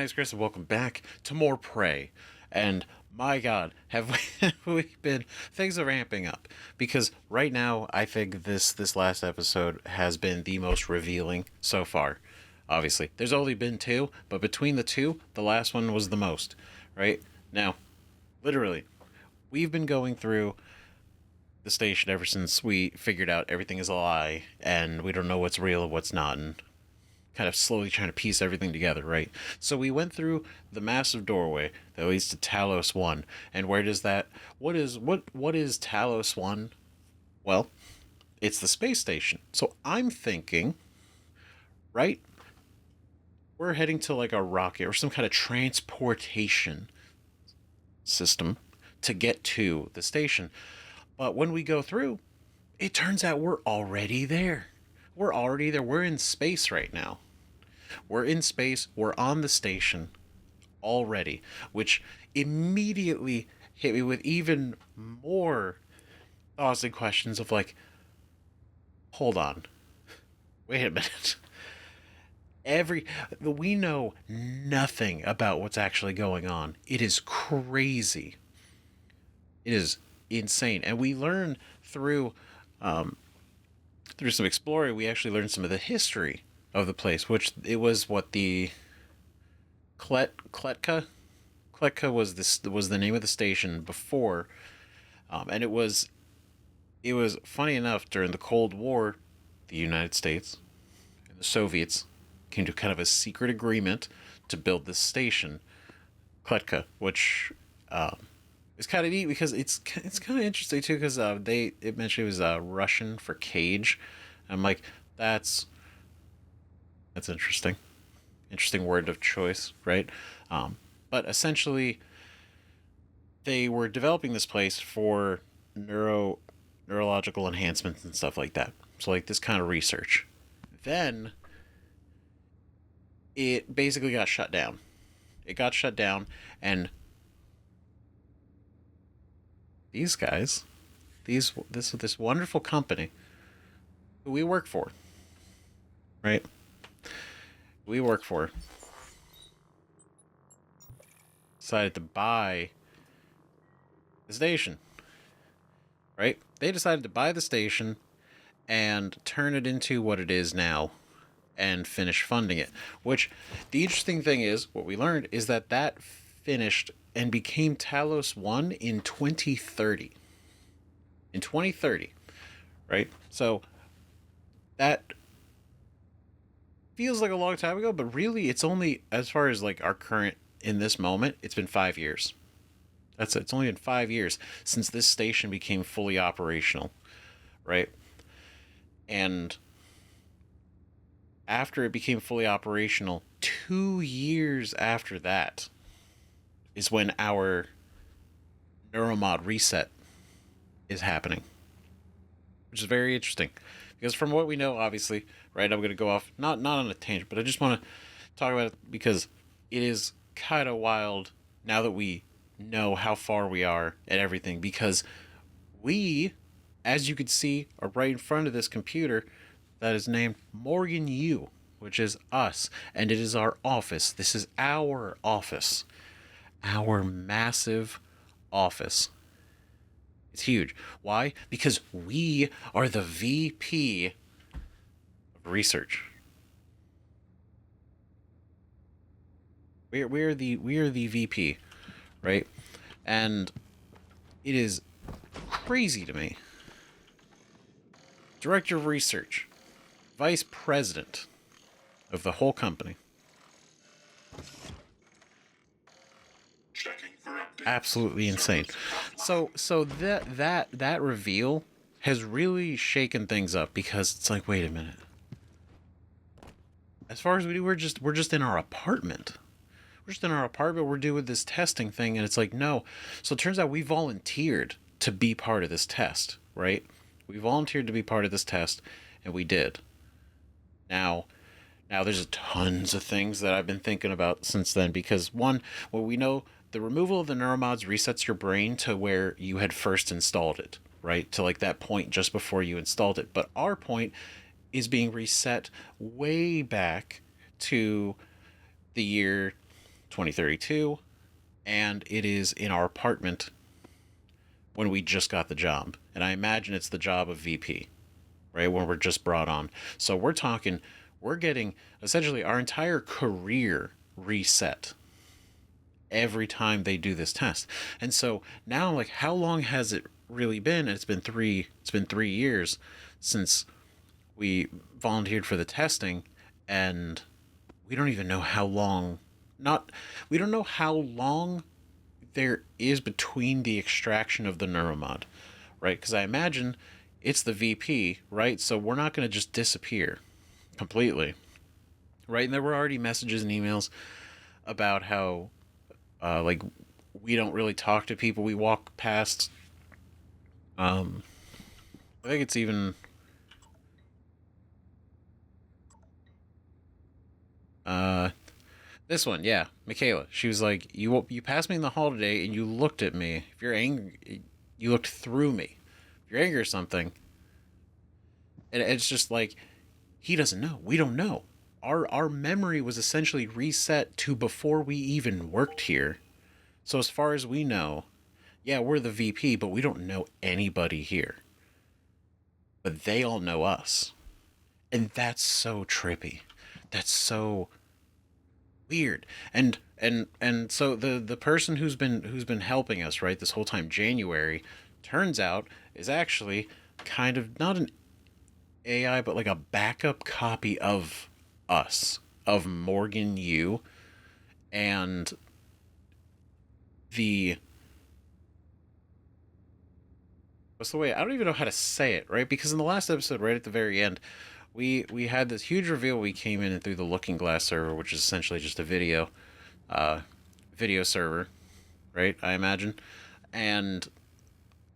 name's Chris, and welcome back to more Prey. And my God, have we been? Things are ramping up because right now I think this last episode has been the most revealing so far. Obviously, there's only been two, but between the two, the last one was the most. Right now, literally, we've been going through the station ever since we figured out everything is a lie and we don't know what's real and what's not, and kind of slowly trying to piece everything together, right? So we went through the massive doorway that leads to Talos I, and where does that? What is Talos I? Well, it's the space station. So I'm thinking, right? We're heading to like a rocket or some kind of transportation system to get to the station. But when we go through, it turns out we're already there. We're already there. We're in space right now. We're in space. We're on the station already, which immediately hit me with even more thoughts and questions of like, hold on, wait a minute. We know nothing about what's actually going on. It is crazy. It is insane, and we learn through some exploring. We actually learned some of the history of the place, which it was what the Kletka was the name of the station before, and it was funny enough during the Cold War, the United States and the Soviets came to kind of a secret agreement to build this station, Kletka, which it's kind of neat because it's kind of interesting too, because it mentioned it was Russian for cage. I'm like, that's interesting. Interesting word of choice, right? But essentially, they were developing this place for neurological enhancements and stuff like that. So like this kind of research. Then it basically got shut down. It got shut down, and these guys, this wonderful company who we work for, right? We work for decided to buy the station, right? They decided to buy the station and turn it into what it is now and finish funding it. Which, the interesting thing is, what we learned is that finished and became Talos I in 2030. In 2030, right? So that feels like a long time ago, but really it's only, as far as like our current, in this moment, it's been 5 years. That's it. It's only been 5 years since this station became fully operational, right? And after it became fully operational, 2 years after that is when our Neuromod reset is happening, which is very interesting because from what we know, obviously, right, I'm going to go off not on a tangent, but I just want to talk about it because it is kind of wild now that we know how far we are and everything, because we, as you can see, are right in front of this computer that is named Morgan U, which is us, and it is our office. This is our office. Our massive office. It's huge. Why? Because we are the VP of research. We are the VP, right? And it is crazy to me. Director of research, vice president of the whole company. Absolutely insane. So that reveal has really shaken things up, because it's like, wait a minute. As far as we do, we're just in our apartment. We're just in our apartment. We're doing this testing thing, and it's like, no. So it turns out we volunteered to be part of this test, right? We volunteered to be part of this test, and we did. Now there's tons of things that I've been thinking about since then, because one, well, we know the removal of the neuromods resets your brain to where you had first installed it, right? To like that point just before you installed it. But our point is being reset way back to the year 2032, and it is in our apartment when we just got the job. And I imagine it's the job of VP, right? When we're just brought on. So we're getting essentially our entire career reset every time they do this test. And so now, like, how long has it really been? It's been 3 years since we volunteered for the testing, and we don't even know how long, we don't know how long there is between the extraction of the neuromod, right? Because I imagine it's the VP, right? So we're not going to just disappear completely, right? And there were already messages and emails about how, like, we don't really talk to people. We walk past, I think it's even, this one, yeah, Michaela. She was like, "You passed me in the hall today, and you looked at me. If you're angry, you looked through me. If you're angry or something." And it's just like, he doesn't know. We don't know. Our memory was essentially reset to before we even worked here. So as far as we know, yeah, we're the VP, but we don't know anybody here. But they all know us, and that's so trippy. That's so weird. And so the person who's been helping us, right, this whole time, January, turns out is actually kind of not an AI, but like a backup copy of us, of Morgan Yu, and the, what's the way, I don't even know how to say it, right? Because in the last episode, right at the very end, we had this huge reveal. We came in through the Looking Glass server, which is essentially just a video server, right? I imagine, and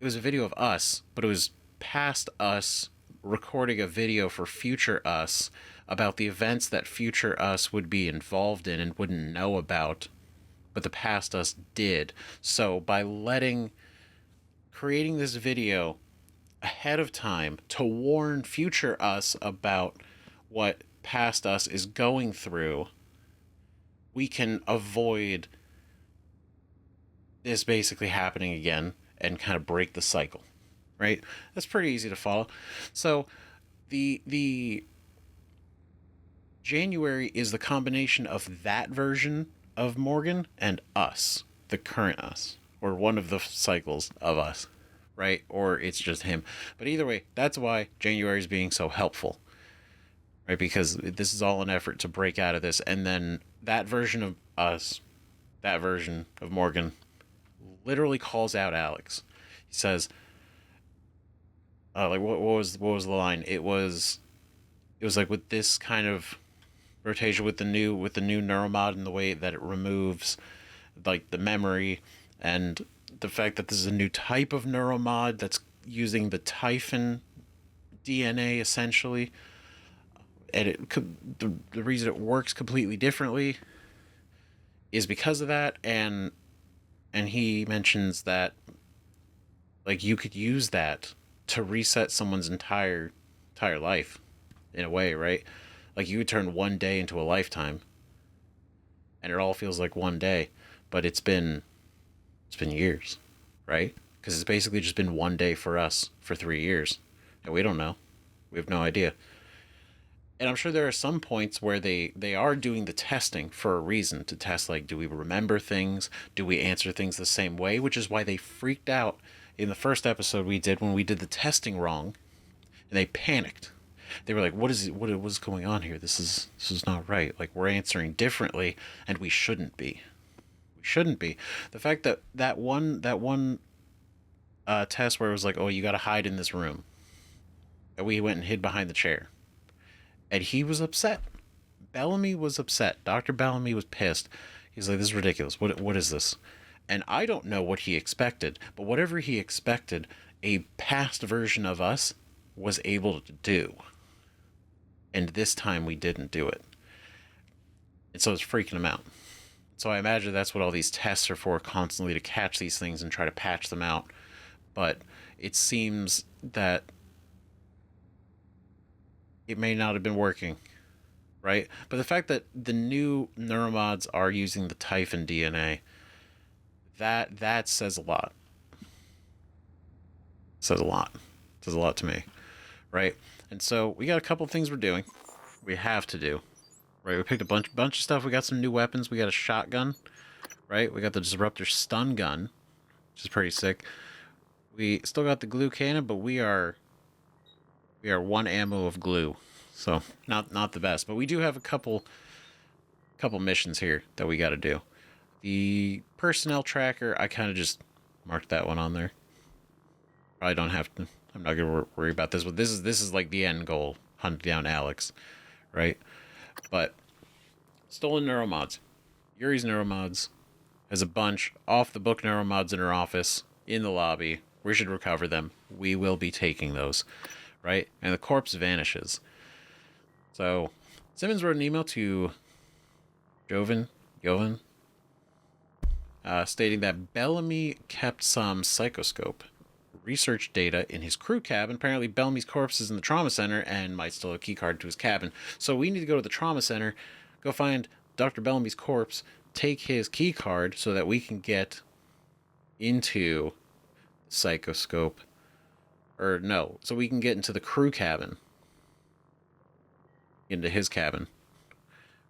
it was a video of us, but it was past us recording a video for future us about the events that future us would be involved in and wouldn't know about, but the past us did. So by creating this video ahead of time to warn future us about what past us is going through, we can avoid this basically happening again and kind of break the cycle, right? That's pretty easy to follow. So the January is the combination of that version of Morgan and us, the current us, or one of the cycles of us, right? Or it's just him. But either way, that's why January is being so helpful, right? Because this is all an effort to break out of this. And then that version of us, that version of Morgan, literally calls out Alex. He says, like, what was the line? It was like, with this kind of rotation, with the new neuromod, and the way that it removes like the memory, and the fact that this is a new type of neuromod that's using the typhon DNA essentially, and it could, the reason it works completely differently is because of that. And he mentions that, like, you could use that to reset someone's entire life in a way, right? Like, you would turn one day into a lifetime, and it all feels like one day, but it's been years, right? Because it's basically just been one day for us for 3 years, and we don't know. We have no idea. And I'm sure there are some points where they are doing the testing for a reason, to test, like, do we remember things? Do we answer things the same way? Which is why they freaked out in the first episode we did when we did the testing wrong, and they panicked. They were like, what is going on here? This is not right. Like, we're answering differently, and we shouldn't be. We shouldn't be. The fact that one test where it was like, oh, you got to hide in this room, and we went and hid behind the chair, and he was upset. Bellamy was upset. Dr. Bellamy was pissed. He's like, this is ridiculous. What is this? And I don't know what he expected, but whatever he expected, a past version of us was able to do. And this time we didn't do it. And so it's freaking him out. So I imagine that's what all these tests are for, constantly to catch these things and try to patch them out. But it seems that it may not have been working, right? But the fact that the new neuromods are using the typhon DNA, that says a lot. Says a lot. Says a lot to me, right? And so we got a couple things we're doing. We have to do, right? We picked a bunch of stuff. We got some new weapons. We got a shotgun, right? We got the disruptor stun gun, which is pretty sick. We still got the glue cannon, but we are one ammo of glue, so not the best. But we do have a couple missions here that we got to do. The personnel tracker, I kind of just marked that one on there. Probably don't have to. I'm not gonna worry about this, but this is like the end goal: hunt down Alex, right? But stolen neuromods. Yuri's neuromods has a bunch off the book neuromods in her office in the lobby. We should recover them. We will be taking those, right? And the corpse vanishes. So Simmons wrote an email to Jovan, stating that Bellamy kept some psychoscope research data in his crew cabin. Apparently, Bellamy's corpse is in the trauma center and might still have a key card to his cabin. So we need to go to the trauma center, go find Dr. Bellamy's corpse, take his key card so that we can get into the psychoscope. Or no, so we can get into the crew cabin. Into his cabin.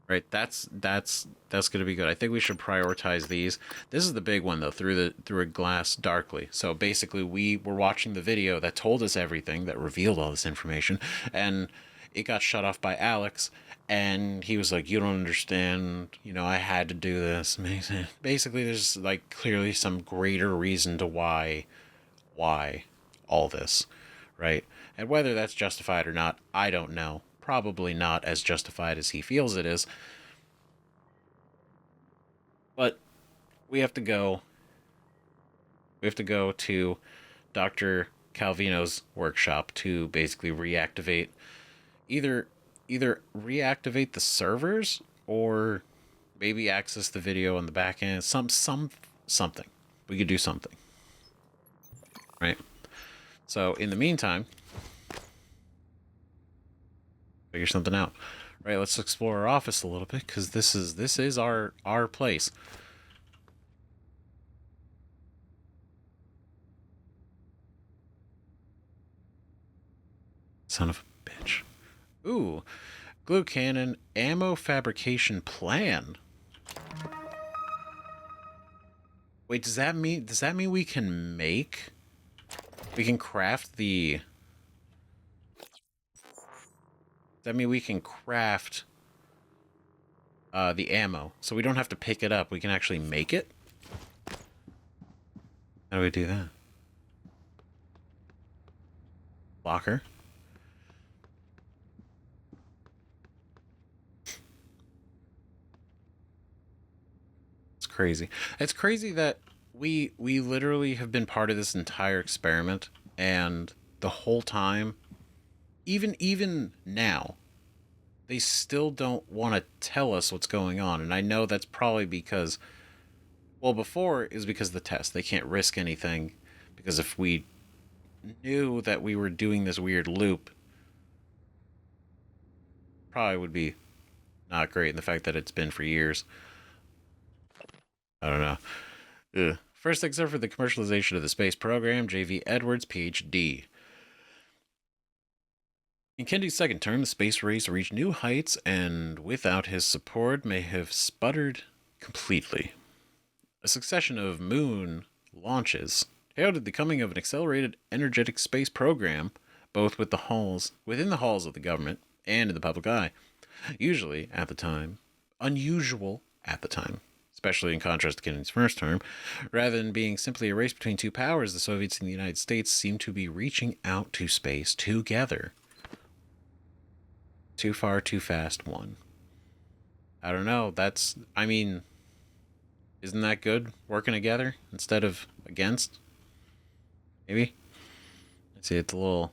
Right, that's going to be good. I think we should prioritize these. This is the big one though, through a glass darkly. So basically, we were watching the video that told us everything, that revealed all this information, and it got shut off by Alex. And he was like, "You don't understand. You know, I had to do this." Basically, there's like clearly some greater reason to why all this, right? And whether that's justified or not, I don't know. Probably not as justified as he feels it is. But we have to go. We have to go to Dr. Calvino's workshop to basically reactivate either reactivate the servers or maybe access the video on the back end. Something. We could do something. Right? So in the meantime, figure something out. Right, let's explore our office a little bit, because this is our place. Son of a bitch. Ooh, glue cannon, ammo fabrication plan. Wait, does that mean we can craft the... Does that mean we can craft the ammo, so we don't have to pick it up? We can actually make it? How do we do that? Locker. It's crazy. It's crazy that we literally have been part of this entire experiment, and the whole time, even now, they still don't want to tell us what's going on. And I know that's probably because, well, before it was because of the test. They can't risk anything, because if we knew that we were doing this weird loop, probably would be not great. And the fact that it's been for years, I don't know. Ugh. First except for the commercialization of the space program, J.V. Edwards, Ph.D. In Kennedy's second term, the space race reached new heights, and without his support may have sputtered completely. A succession of moon launches heralded the coming of an accelerated energetic space program, both within the halls of the government and in the public eye. Unusual at the time, especially in contrast to Kennedy's first term. Rather than being simply a race between two powers, the Soviets and the United States seemed to be reaching out to space together. Too far, too fast, one. I don't know. Isn't that good? Working together instead of against? Maybe? Let's see, it's a little...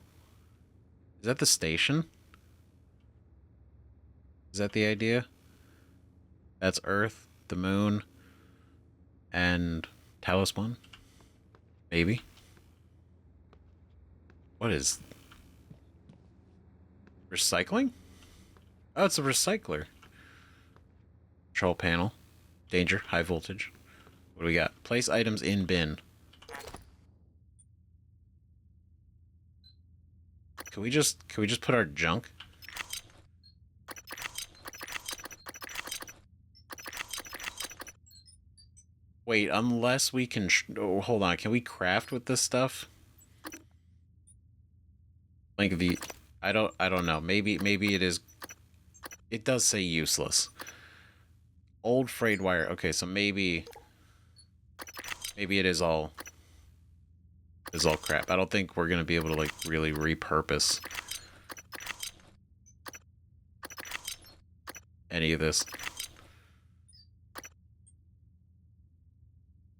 Is that the station? Is that the idea? That's Earth, the moon, and Talos I? Maybe? What is... Recycling? Oh, it's a recycler. Control panel. Danger. High voltage. What do we got? Place items in bin. Can we just put our junk? Wait, unless we can... oh, hold on. Can we craft with this stuff? Like the... I don't know. Maybe it is... It does say useless. Old frayed wire. Okay, so maybe it is all crap. I don't think we're gonna be able to like really repurpose any of this.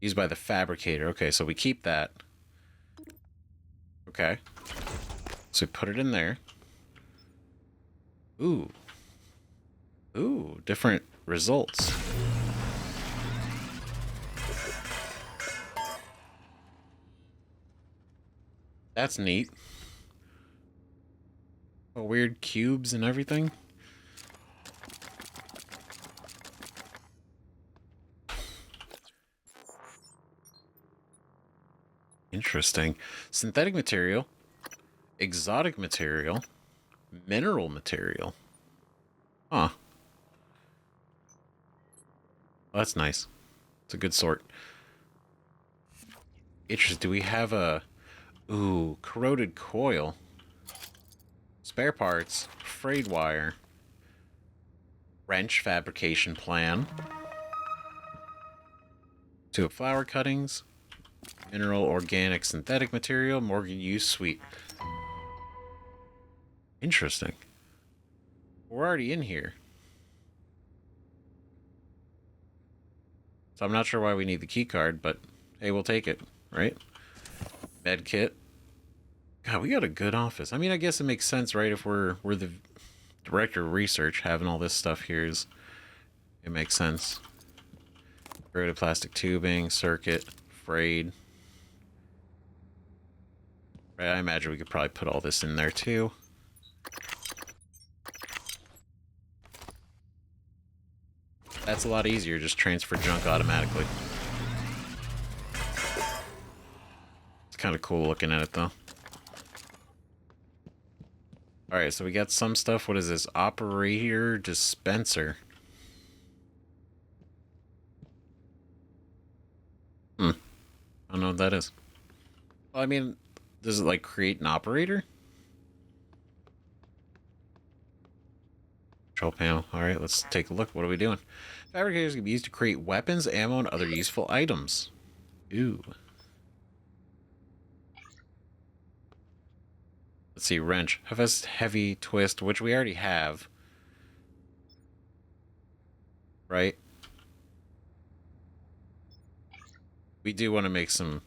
Used by the Fabricator. Okay, so we keep that. Okay. So we put it in there. Ooh. Ooh, different results. That's neat. Oh, weird cubes and everything. Interesting. Synthetic material, exotic material, mineral material. Huh. Well, that's nice. It's a good sort. Interesting. Do we have a... Ooh, corroded coil. Spare parts. Frayed wire. Wrench fabrication plan. 2 flower cuttings. Mineral, organic, synthetic material. Morgan use suite. Interesting. We're already in here. So I'm not sure why we need the key card, but hey, we'll take it, right? Med kit. God, we got a good office. I mean, I guess it makes sense, right? If we're the director of research, having all this stuff here it makes sense. Corroded plastic tubing, circuit, frayed. Right, I imagine we could probably put all this in there too. That's a lot easier, just transfer junk automatically. It's kind of cool looking at it though. Alright, so we got some stuff. What is this? Operator dispenser. I don't know what that is. Well, I mean, does it like create an operator? Control panel. Alright, let's take a look. What are we doing? Fabricators can be used to create weapons, ammo, and other useful items. Ooh. Let's see, wrench. FS heavy twist, which we already have. Right? We do want to make some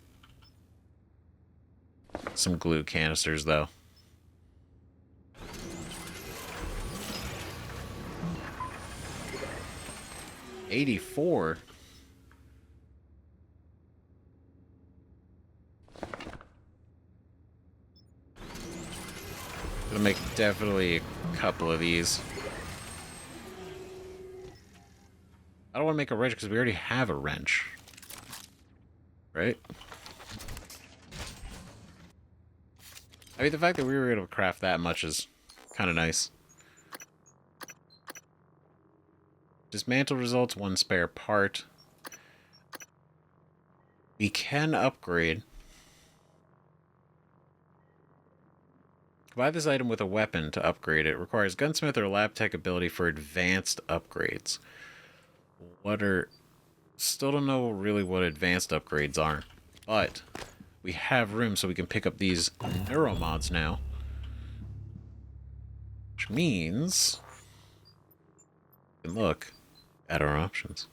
glue canisters, though. $84. Gonna make definitely a couple of these. I don't want to make a wrench because we already have a wrench. Right? I mean, the fact that we were able to craft that much is kind of nice. Dismantle results, 1 spare part. We can upgrade. Buy this item with a weapon to upgrade it. Requires gunsmith or lab tech ability for advanced upgrades. What are... Still don't know really what advanced upgrades are. But we have room so we can pick up these neuromods now. Which means... we can look at our options.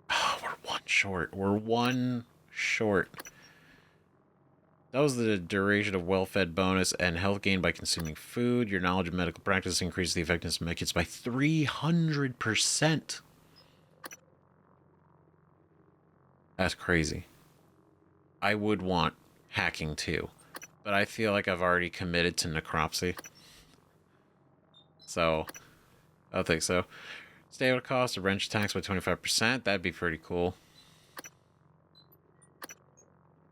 Oh, we're 1 short. We're 1 short. That was the duration of well-fed bonus and health gain by consuming food. Your knowledge of medical practice increases the effectiveness of medkits by 300%. That's crazy. I would want hacking too, but I feel like I've already committed to necropsy. So, I don't think so. Stamina cost of wrench attacks by 25%. That'd be pretty cool.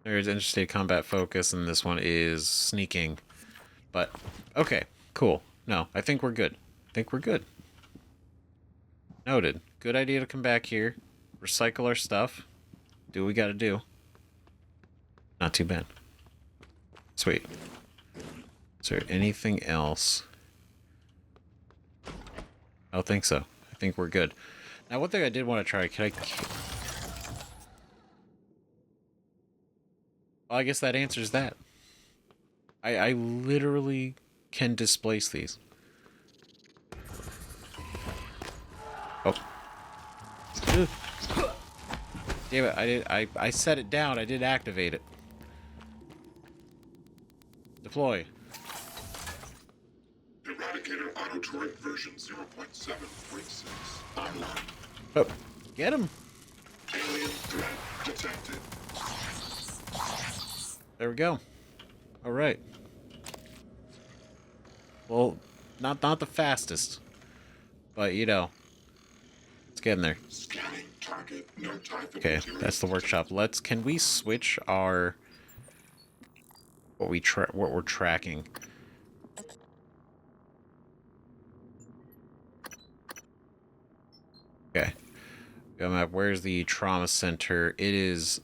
There's interstate combat focus, and this one is sneaking. But, okay, cool. No, I think we're good. I think we're good. Noted. Good idea to come back here, recycle our stuff, do what we gotta do. Not too bad. Sweet. Is there anything else? I don't think so. I think we're good. Now, one thing I did want to try, Well, I guess that answers that. I literally can displace these. Oh. Ugh. Damn it, I set it down, I did activate it. Deploy. Eradicator auto turret version 0.7.6 online. Oh, get him. Alien threat detected. There we go. All right. Well, not the fastest, but you know, it's getting there. Scanning target. No typhon. Okay, that's the workshop. Can we switch our what we're tracking? Okay. Go map. Where's the trauma center? It is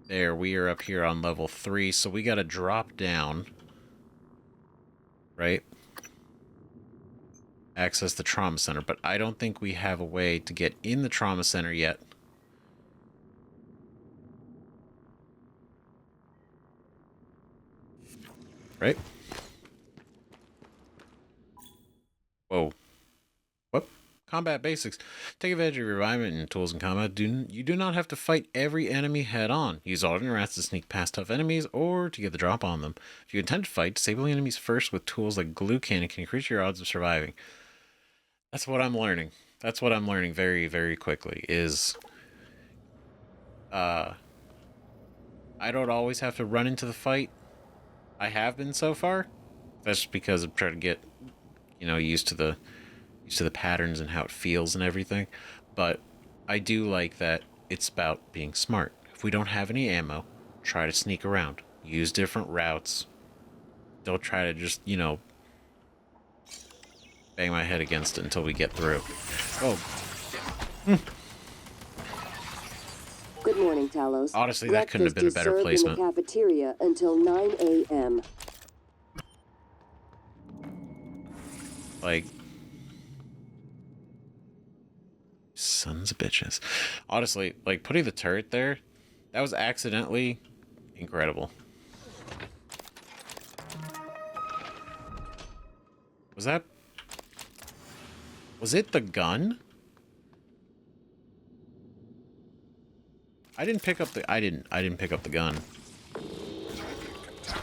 there. We are up here on level 3, so we got to drop down. Right? Access the trauma center, but I don't think we have a way to get in the trauma center yet. Right? Whoa. What? Combat basics. Take advantage of your environment and tools in combat. You do not have to fight every enemy head on. Use alternate routes to sneak past tough enemies or to get the drop on them. If you intend to fight, disabling enemies first with tools like glue cannon can increase your odds of surviving. That's what I'm learning. That's what I'm learning very, very quickly is I don't always have to run into the fight. I have been so far. That's because I'm trying to get, you know, used to the patterns and how it feels and everything. But I do like that it's about being smart. If we don't have any ammo, try to sneak around. Use different routes. Don't try to just, you know, bang my head against it until we get through. Oh. Good morning, Talos. Honestly, that couldn't have been a better placement. In the cafeteria until 9 a.m. Like, sons of bitches. Honestly, like, putting the turret there, that was accidentally incredible. Was it the gun? I didn't pick up the I didn't pick up the gun.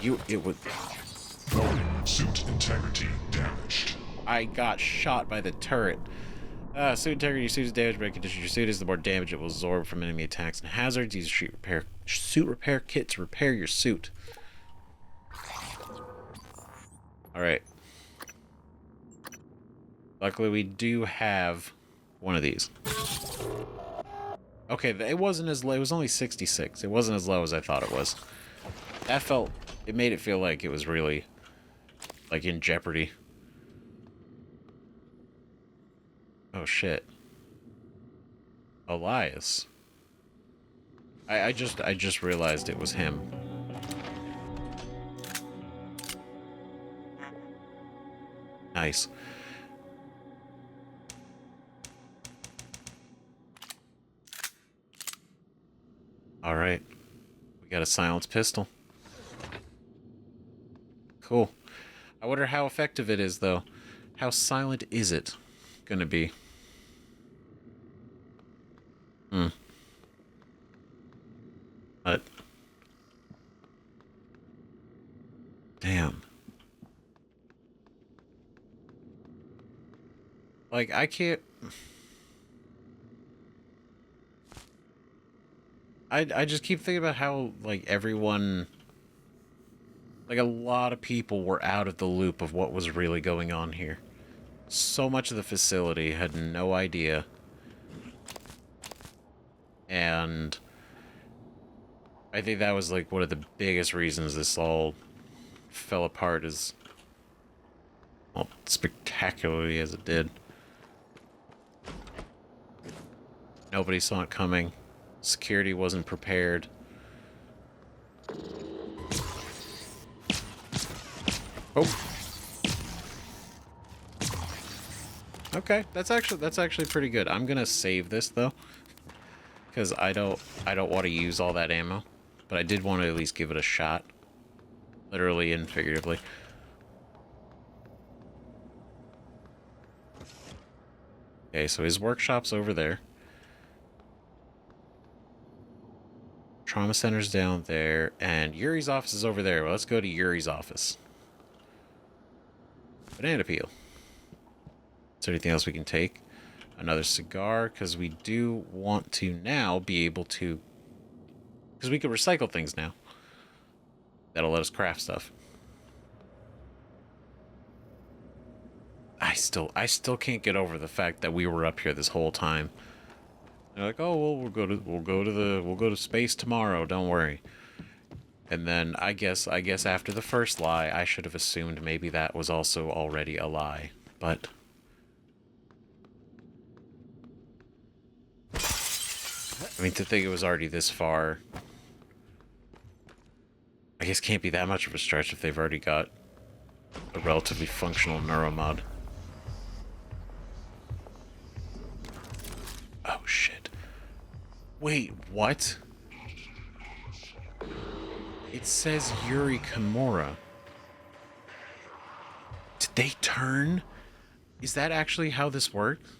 It would Suit integrity damaged. I got shot by the turret. Suit integrity, your suit is damaged by condition. Your suit is the more damage it will absorb from enemy attacks and hazards. Use a suit repair kit to repair your suit. Alright. Luckily we do have one of these. Okay, it wasn't as low. It was only 66. It wasn't as low as I thought it was. It made it feel like it was really, like, in jeopardy. Oh, shit. Elias. I just realized it was him. Nice. Alright. We got a silenced pistol. Cool. I wonder how effective it is, though. How silent is it gonna be? But... damn. Like, I can't... I just keep thinking about how, like, everyone... like, a lot of people were out of the loop of what was really going on here. so much of the facility, had no idea. And I think that was like one of the biggest reasons this all fell apart as well, spectacularly as it did. Nobody saw it coming. Security wasn't prepared. Oh. Okay, that's actually pretty good. I'm gonna save this though, because I don't want to use all that ammo, but I did want to at least give it a shot, literally and figuratively. Okay, so his workshop's over there. Trauma center's down there, and Yuri's office is over there. Well, let's go to Yuri's office. Banana peel. Is there anything else we can take? Another cigar, because we do want to now be able to... Because we can recycle things now. That'll let us craft stuff. I still can't get over the fact that we were up here this whole time. They're like, oh well, we'll go to space tomorrow. Don't worry. And then I guess after the first lie, I should have assumed maybe that was also already a lie. But I mean, to think it was already this far, I guess can't be that much of a stretch if they've already got a relatively functional neuromod. Oh shit. Wait, what? It says Yuri Kimura. Did they turn? Is that actually how this works?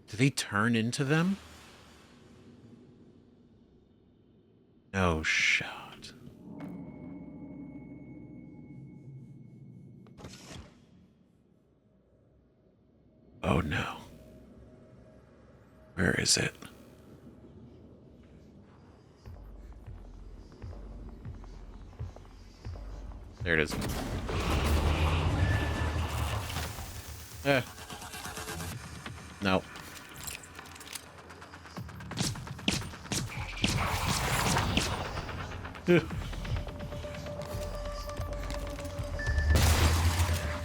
Do they turn into them? No shot. Oh no. Where is it? There it is. No.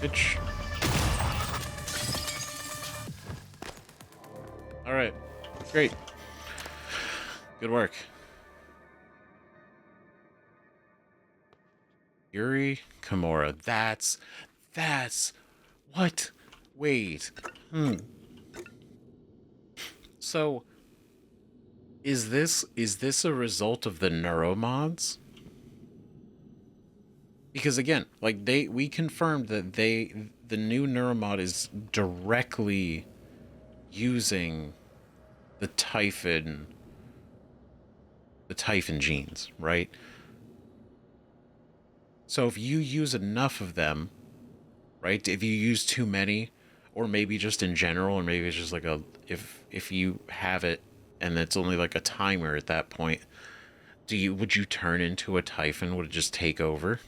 Bitch. Alright. Great. Good work. Yuri Kimura. That's what? Wait. So is this a result of the neuromods? Because again, like we confirmed that the new neuromod is directly using the typhon genes, right? So if you use enough of them, right? If you use too many, or maybe just in general, or maybe it's just like if you have it and it's only like a timer at that point, would you turn into a typhon? Would it just take over?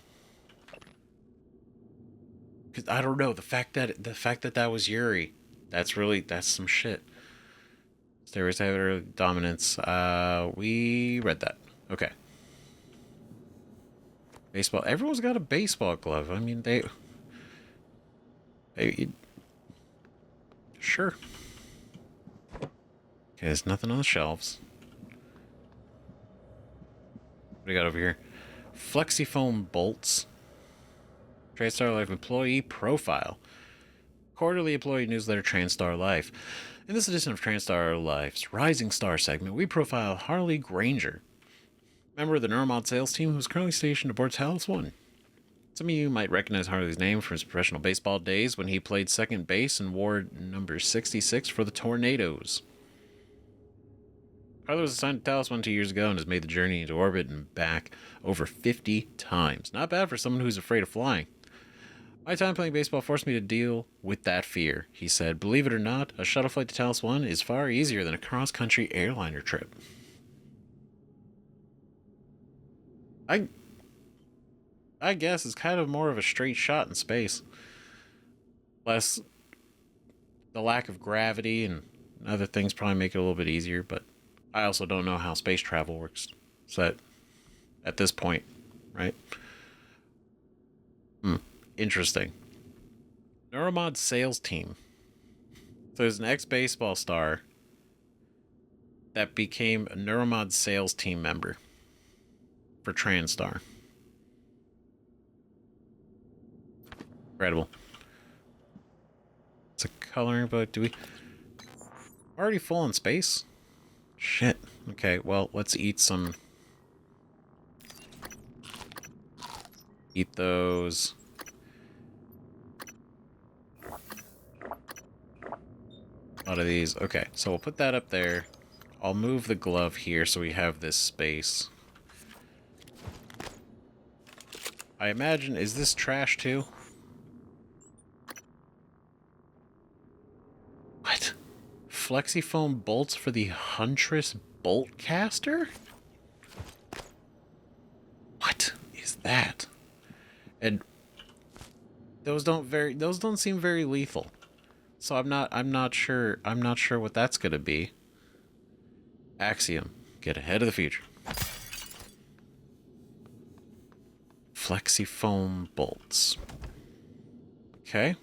Cause I don't know, the fact that that was Yuri, that's some shit. Stereotype dominance. We read that. Okay. Baseball. Everyone's got a baseball glove. I mean, they sure. Okay, there's nothing on the shelves. What do we got over here? Flexifoam bolts. TranStar Life employee profile. Quarterly employee newsletter TranStar Life. In this edition of TranStar Life's Rising Star segment, we profile Harley Granger, member of the Neuromod sales team who's currently stationed aboard Talos I. Some of you might recognize Harley's name from his professional baseball days when he played second base and wore number 66 for the Tornadoes. Harley was assigned to Talos I 2 years ago and has made the journey into orbit and back over 50 times. Not bad for someone who's afraid of flying. My time playing baseball forced me to deal with that fear, he said. Believe it or not, a shuttle flight to Talos I is far easier than a cross-country airliner trip. I guess it's kind of more of a straight shot in space. Less the lack of gravity and other things probably make it a little bit easier, but I also don't know how space travel works. So at this point, right? Interesting. Neuromod sales team. So there's an ex-baseball star that became a Neuromod sales team member for TranStar. Incredible. It's a coloring book. Do we already full in space? Shit. Okay, well, let's eat some. Eat those. A lot of these. Okay, so we'll put that up there. I'll move the glove here so we have this space. I imagine, is this trash too? What? Flexifoam bolts for the Huntress boltcaster? What is that? And those don't seem very lethal. So I'm not sure what that's gonna be. Axiom. Get ahead of the future. Flexifoam bolts. Okay.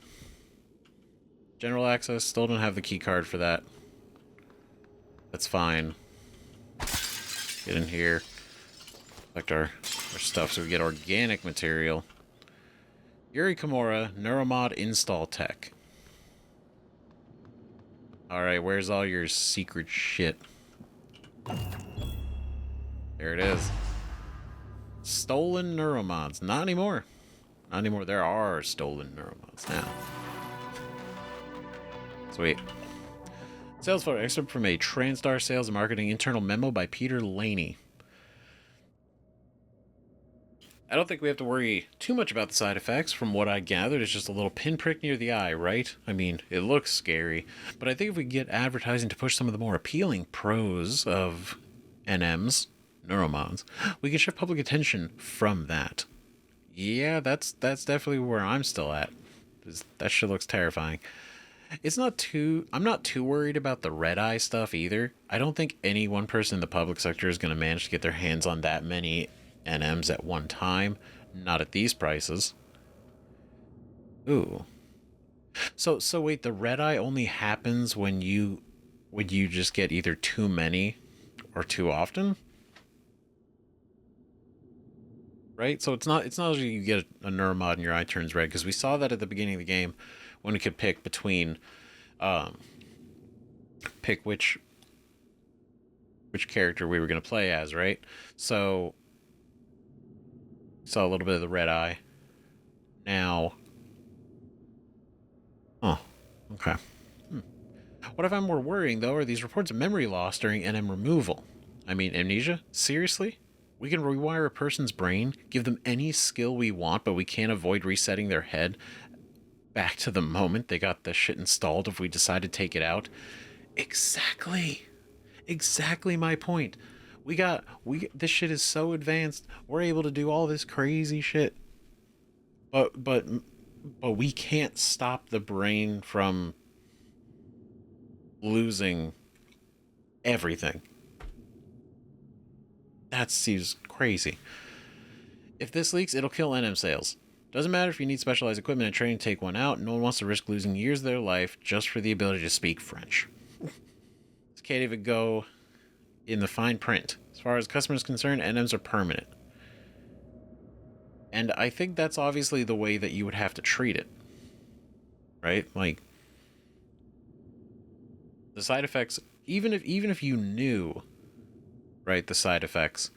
General access. Still don't have the key card for that. That's fine. Get in here. Collect our stuff so we get organic material. Yuri Kimura, Neuromod install tech. Alright, where's all your secret shit? There it is. Stolen neuromods. Not anymore. Not anymore. There are stolen neuromods now. Sweet. Sales photo excerpt from a TranStar sales and marketing internal memo by Peter Laney. I don't think we have to worry too much about the side effects. From what I gathered, it's just a little pinprick near the eye, right? I mean, it looks scary. But I think if we get advertising to push some of the more appealing pros of NMs, neuromods, we can shift public attention from that. Yeah, that's definitely where I'm still at. That shit looks terrifying. I'm not too worried about the red eye stuff either. I don't think any one person in the public sector is going to manage to get their hands on that many NMs at one time. Not at these prices. Ooh. So wait, the red eye only happens when you just get either too many or too often? Right? So it's not as you get a neuromod and your eye turns red, because we saw that at the beginning of the game when we could pick between pick which character we were going to play as, right? So saw a little bit of the red eye. Now, oh, okay. What I find more worrying, though, are these reports of memory loss during NM removal. I mean, amnesia? Seriously? We can rewire a person's brain, give them any skill we want, but we can't avoid resetting their head back to the moment they got the shit installed if we decide to take it out. Exactly my point. This shit is so advanced. We're able to do all this crazy shit. But we can't stop the brain from losing everything. That seems crazy. If this leaks, it'll kill NM sales. Doesn't matter if you need specialized equipment and training to take one out. No one wants to risk losing years of their life just for the ability to speak French. This can't even go in the fine print. As far as customers concerned, NMs are permanent. And I think that's obviously the way that you would have to treat it. Right? Like, the side effects, even if you knew, right, the side effects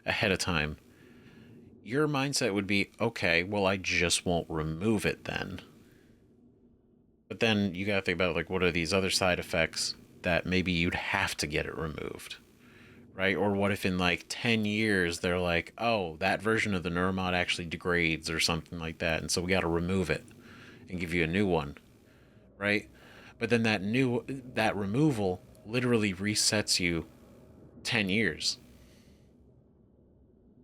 ahead of time, your mindset would be, okay, well, I just won't remove it then. But then you gotta think about, like, what are these other side effects that maybe you'd have to get it removed, right? Or what if in, like, 10 years they're like, oh, that version of the neuromod actually degrades or something like that, and so we gotta remove it and give you a new one, right? But then that removal literally resets you 10 years.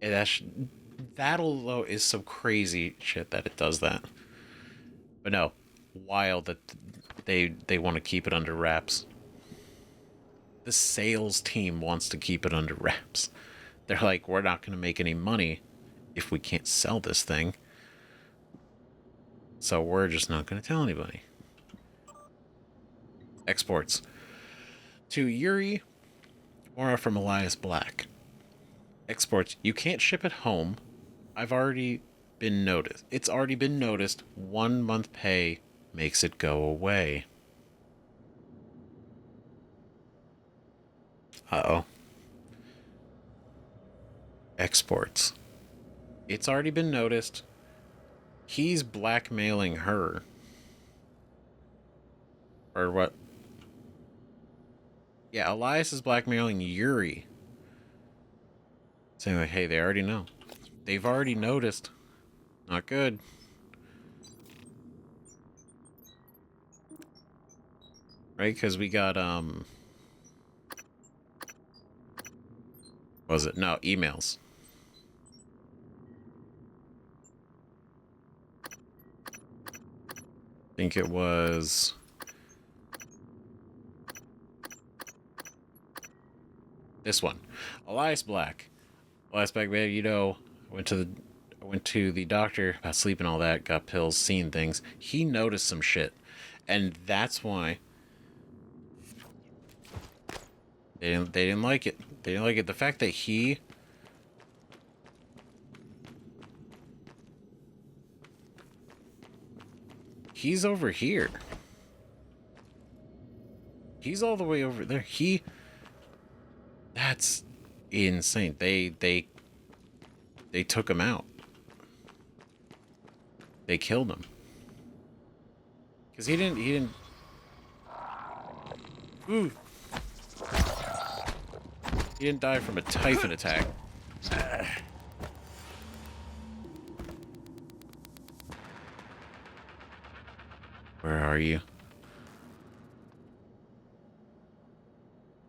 And that although is some crazy shit that it does that. But no, wild that they want to keep it under wraps. The sales team wants to keep it under wraps. They're like, we're not going to make any money if we can't sell this thing. So we're just not going to tell anybody. Exports. To Yuri, or from Elias Black. Exports. You can't ship it home. I've already been noticed. It's already been noticed. 1 month pay makes it go away. Uh-oh. Exports. It's already been noticed. He's blackmailing her. Or what? Yeah, Elias is blackmailing Yuri. Saying like, hey, they already know. They've already noticed. Not good. Right? Because we got, what was it? No, emails. I think it was... this one. Elias Black. Elias Black, man, you know, I went to the doctor about sleep and all that, got pills, seen things. He noticed some shit. And that's why they didn't like it. They didn't like it. The fact that he's over here. He's all the way over there. That's insane. They took him out. They killed him. Cause he didn't ooh. He didn't die from a typhon attack. Where are you?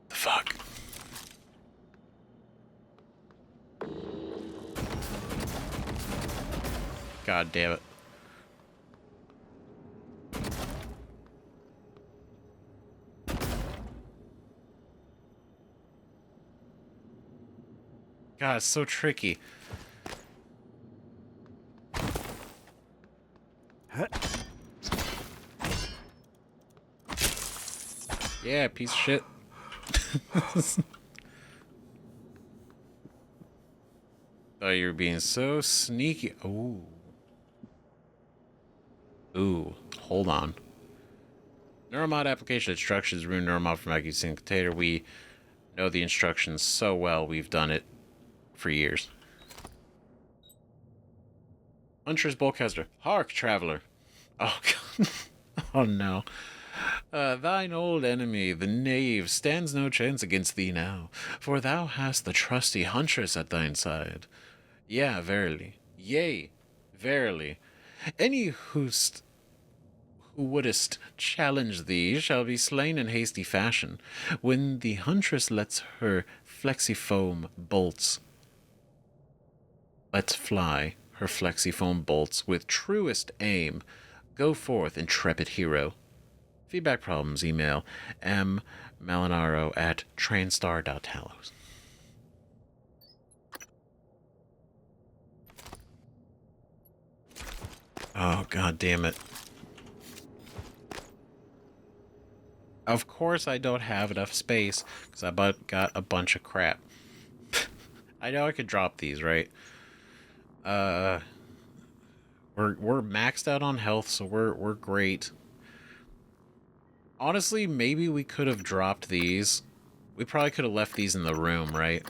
The fuck? God damn it. God, it's so tricky. Yeah, piece of shit. Thought you were being so sneaky. Ooh. Ooh, hold on. Neuromod application instructions. Remove Neuromod from accusing container. We know the instructions so well. We've done it for years. Huntress, boltcaster. Hark, traveler. Oh, God. Oh, no. Thine old enemy, the knave, stands no chance against thee now, for thou hast the trusty Huntress at thine side. Yeah, verily. Yea, verily. Any who wouldest challenge thee shall be slain in hasty fashion, when the Huntress lets her flexifoam bolts let fly her flexifoam bolts with truest aim. Go forth, intrepid hero. Feedback problems, email mmalinaro@transtar.talos. Oh, god damn it. Of course I don't have enough space, because I got a bunch of crap. I know I could drop these, right? We're maxed out on health, so we're great. Honestly, maybe we could have dropped these. We probably could have left these in the room, right?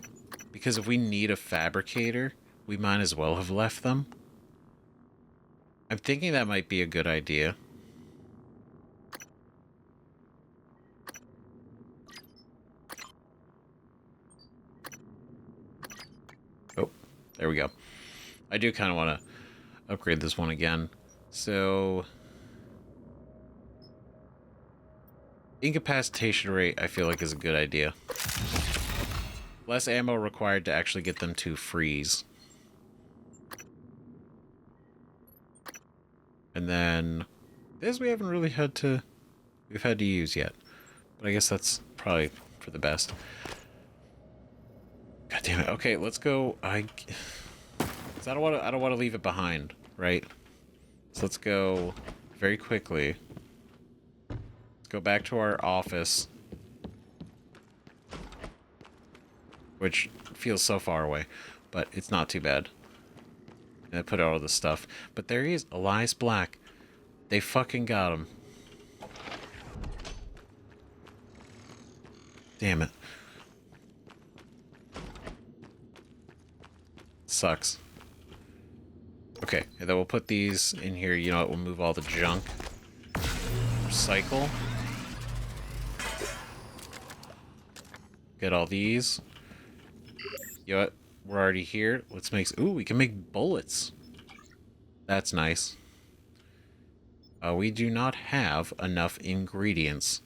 Because if we need a fabricator, we might as well have left them. I'm thinking that might be a good idea. Oh, there we go. I do kind of want to upgrade this one again. So, incapacitation rate, I feel like, is a good idea. Less ammo required to actually get them to freeze. And then this we haven't really had to we've had to use yet. But I guess that's probably for the best. God damn it. Okay, let's go. 'Cause I don't want to leave it behind, right? So let's go very quickly. Let's go back to our office, which feels so far away, but it's not too bad. And I put out all this stuff. But there he is, Elias Black. They fucking got him. Damn it. Sucks. Okay, and then we'll put these in here. You know what? We'll move all the junk. Recycle. Get all these. You know what? We're already here. Let's make... Ooh, we can make bullets. That's nice. We do not have enough ingredients.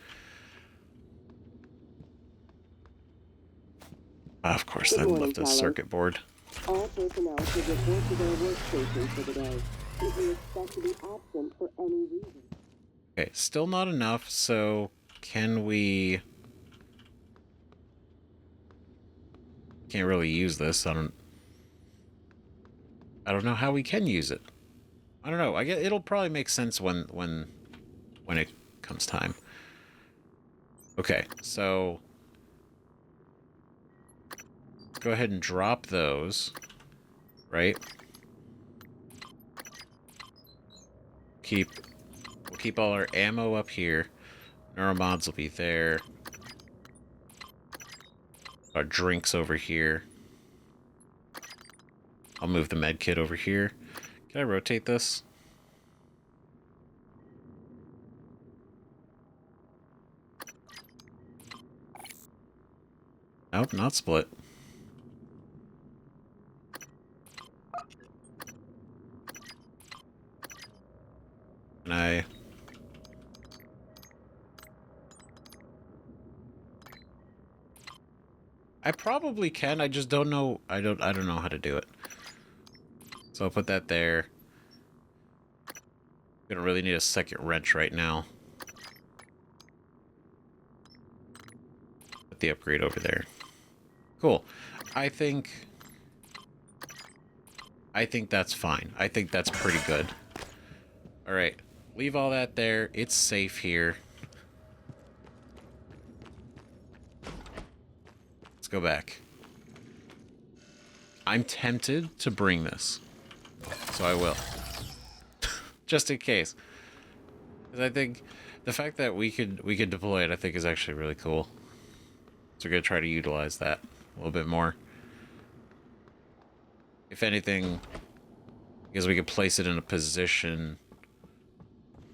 Of course, I left a circuit board. All personnel should report to their workstations for the day. If you expect to be absent for any reason. Okay, still not enough, so can we... Can't really use this. I don't know how we can use it. I don't know. I guess it'll probably make sense when it comes time. Okay, so go ahead and drop those, right? We'll keep all our ammo up here. Neuromods will be there. Our drinks over here. I'll move the med kit over here. Can I rotate this? Nope, not split. Can I... I probably can. I just don't know. I don't know how to do it. So I'll put that there. Gonna really need a second wrench right now. Put the upgrade over there. Cool. I think that's fine. I think that's pretty good. All right. Leave all that there. It's safe here. Let's go back. I'm tempted to bring this. So I will. Just in case. Because I think the fact that we could deploy it, I think is actually really cool. So we're going to try to utilize that a little bit more. If anything, because we could place it in a position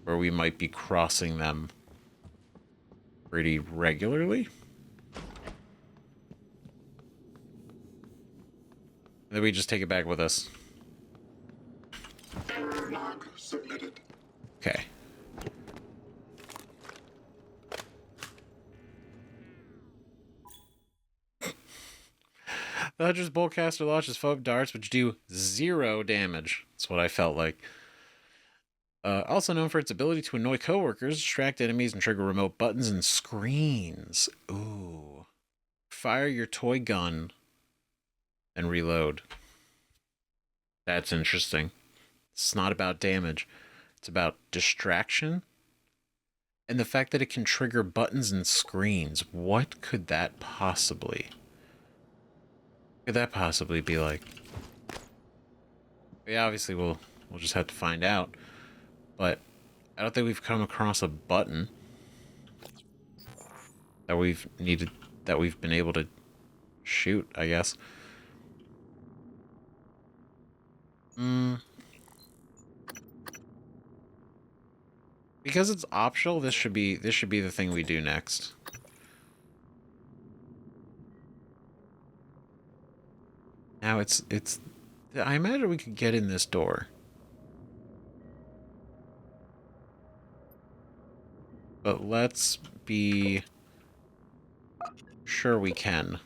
where we might be crossing them pretty regularly. Then we just take it back with us. Error log submitted. Okay. The Huntress boltcaster launches foam darts which do 0 damage. That's what I felt like. Also known for its ability to annoy coworkers, distract enemies, and trigger remote buttons and screens. Ooh. Fire your toy gun and reload. That's interesting. It's not about damage. It's about distraction. And the fact that it can trigger buttons and screens. What could that possibly... could that possibly be like? Yeah, obviously we'll just have to find out. But I don't think we've come across a button that we've been able to shoot, I guess. Because it's optional, this should be the thing we do next. Now it's I imagine we could get in this door. But let's be sure we can.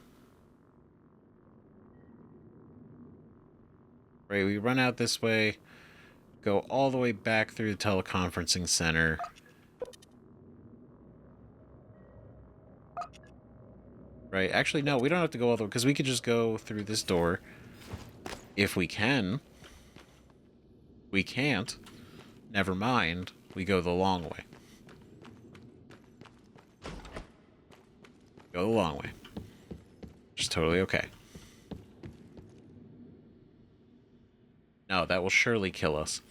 Right, we run out this way, go all the way back through the teleconferencing center. Right? Actually, no, we don't have to go all the way, because we could just go through this door. If we can. We can't. Never mind. We go the long way. Go the long way. Which is totally okay. No, that will surely kill us.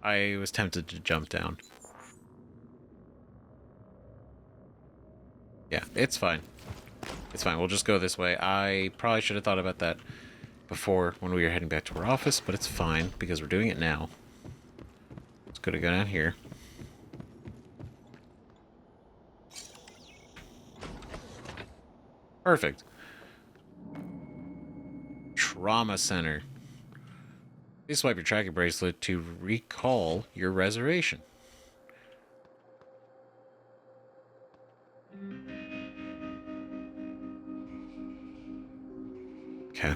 I was tempted to jump down. Yeah, it's fine. It's fine. We'll just go this way. I probably should have thought about that before when we were heading back to our office, but it's fine because we're doing it now. It's good to go down here. Perfect. Trauma Center. Please swipe your tracking bracelet to recall your reservation. Okay.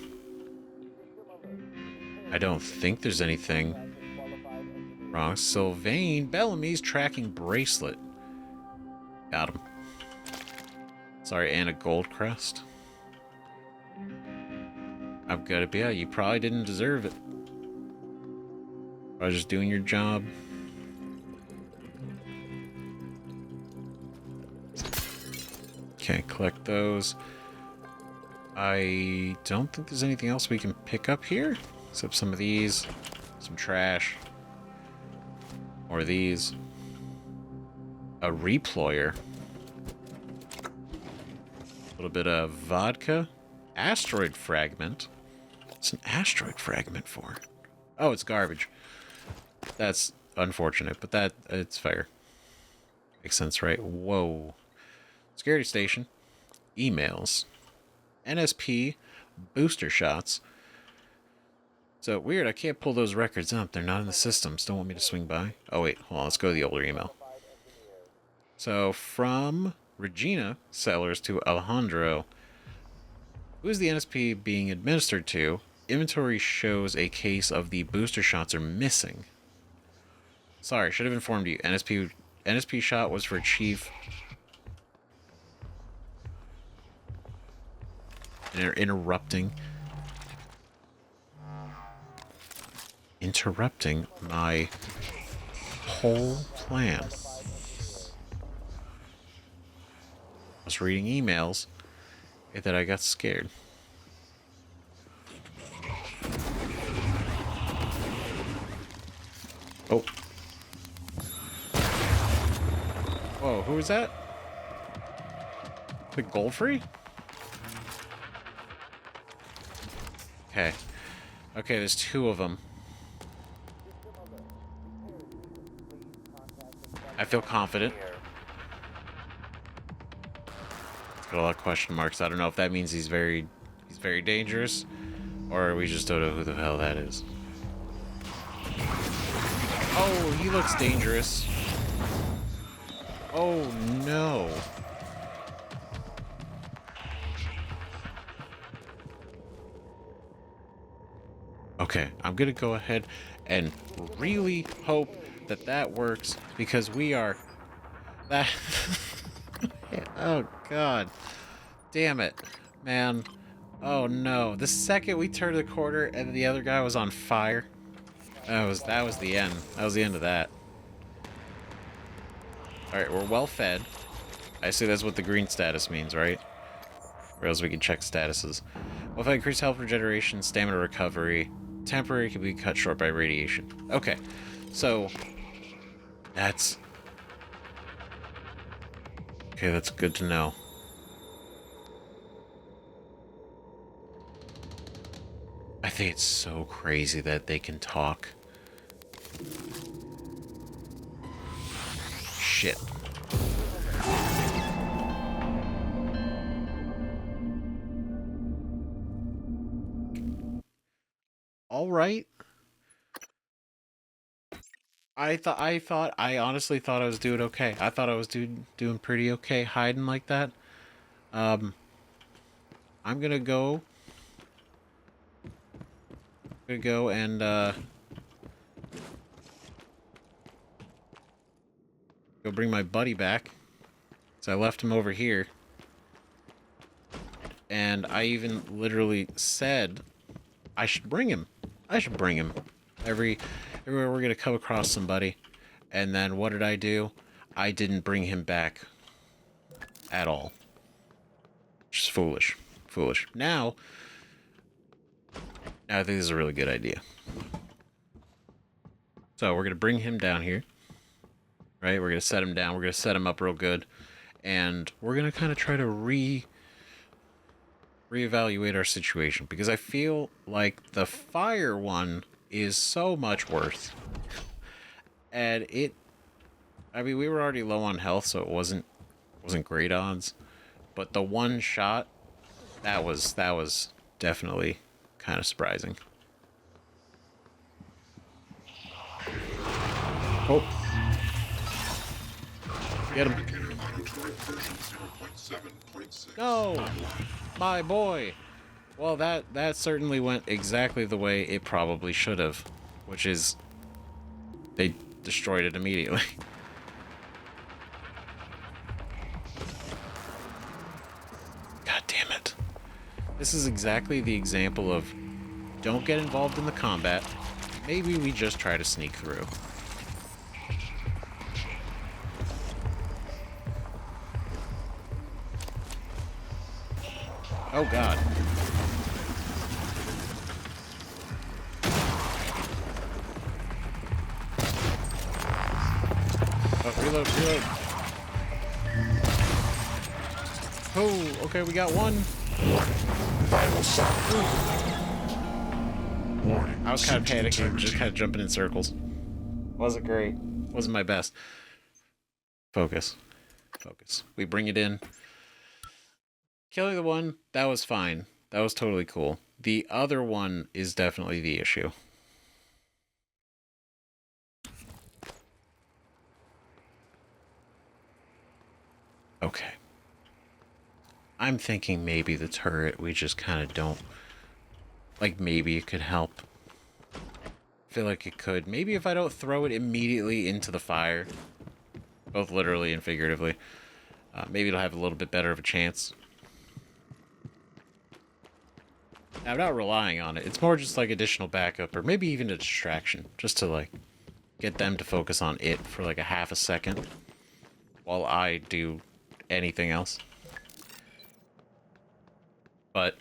I don't think there's anything wrong. Sylvain Bellamy's tracking bracelet. Got him. Sorry, and a gold crest. I've got to be out. You probably didn't deserve it. I was just doing your job. Okay, collect those. I don't think there's anything else we can pick up here. Except some of these. Some trash. Or these. A reployer. A little bit of vodka. Asteroid fragment. What's an asteroid fragment for? Oh, it's garbage. That's unfortunate, but it's fair. Makes sense, right? Whoa. Security station. Emails. NSP. Booster shots. So, weird, I can't pull those records up. They're not in the systems. Don't want me to swing by. Oh, wait. Hold on, let's go to the older email. So, from Regina Sellers to Alejandro. Who is the NSP being administered to? Inventory shows a case of the booster shots are missing. Sorry, should have informed you. NSP shot was for Chief. And they're interrupting my whole plan. I was reading emails and then I got scared. Oh. Whoa, who was that? The Goldfree? Okay. Okay, there's two of them. I feel confident. Got a lot of question marks. I don't know if that means he's very dangerous, or we just don't know who the hell that is. Oh, he looks dangerous. Oh no. Okay, I'm gonna go ahead and really hope that that works because we are that. Oh god, damn it, man. Oh no, the second we turned the corner and the other guy was on fire, that was the end. That was the end of that. All right, we're well fed. I see that's what the green status means, right? Or else we can check statuses. Well fed, increased health regeneration, stamina recovery. Temporary can be cut short by radiation. Okay, so that's okay. That's good to know. I think it's so crazy that they can talk. Shit. All right. I honestly thought I was doing okay. I thought I was doing pretty okay hiding like that. I'm gonna go and go bring my buddy back. So I left him over here. and I even literally said I should bring him. I should bring him. Everywhere we're gonna come across somebody. And then what did I do? I didn't bring him back at all. Just foolish. Foolish. Now I think this is a really good idea. So we're gonna bring him down here. Right? We're gonna set him down. We're gonna set him up real good. And we're gonna kind of try to reevaluate our situation, because I feel like the fire one is so much worse. And I mean, we were already low on health, so it wasn't great odds. But the one shot, that was definitely kind of surprising. Oh. Get him. No! My boy! Well, that certainly went exactly the way it probably should have, which is they destroyed it immediately. God damn it. This is exactly the example of don't get involved in the combat. Maybe we just try to sneak through. Oh god. Oh, reload. Oh, okay, we got one. I was kind of panicking, just kind of jumping in circles. Wasn't great. Wasn't my best. Focus. We bring it in. Killing the one, that was fine. That was totally cool. The other one is definitely the issue. Okay. I'm thinking maybe the turret, we just kind of don't... Like, maybe it could help. I feel like it could. Maybe if I don't throw it immediately into the fire. Both literally and figuratively. Maybe it'll have a little bit better of a chance. I'm not relying on it. It's more just like additional backup, or maybe even a distraction, just to like get them to focus on it for like a half a second while I do anything else. But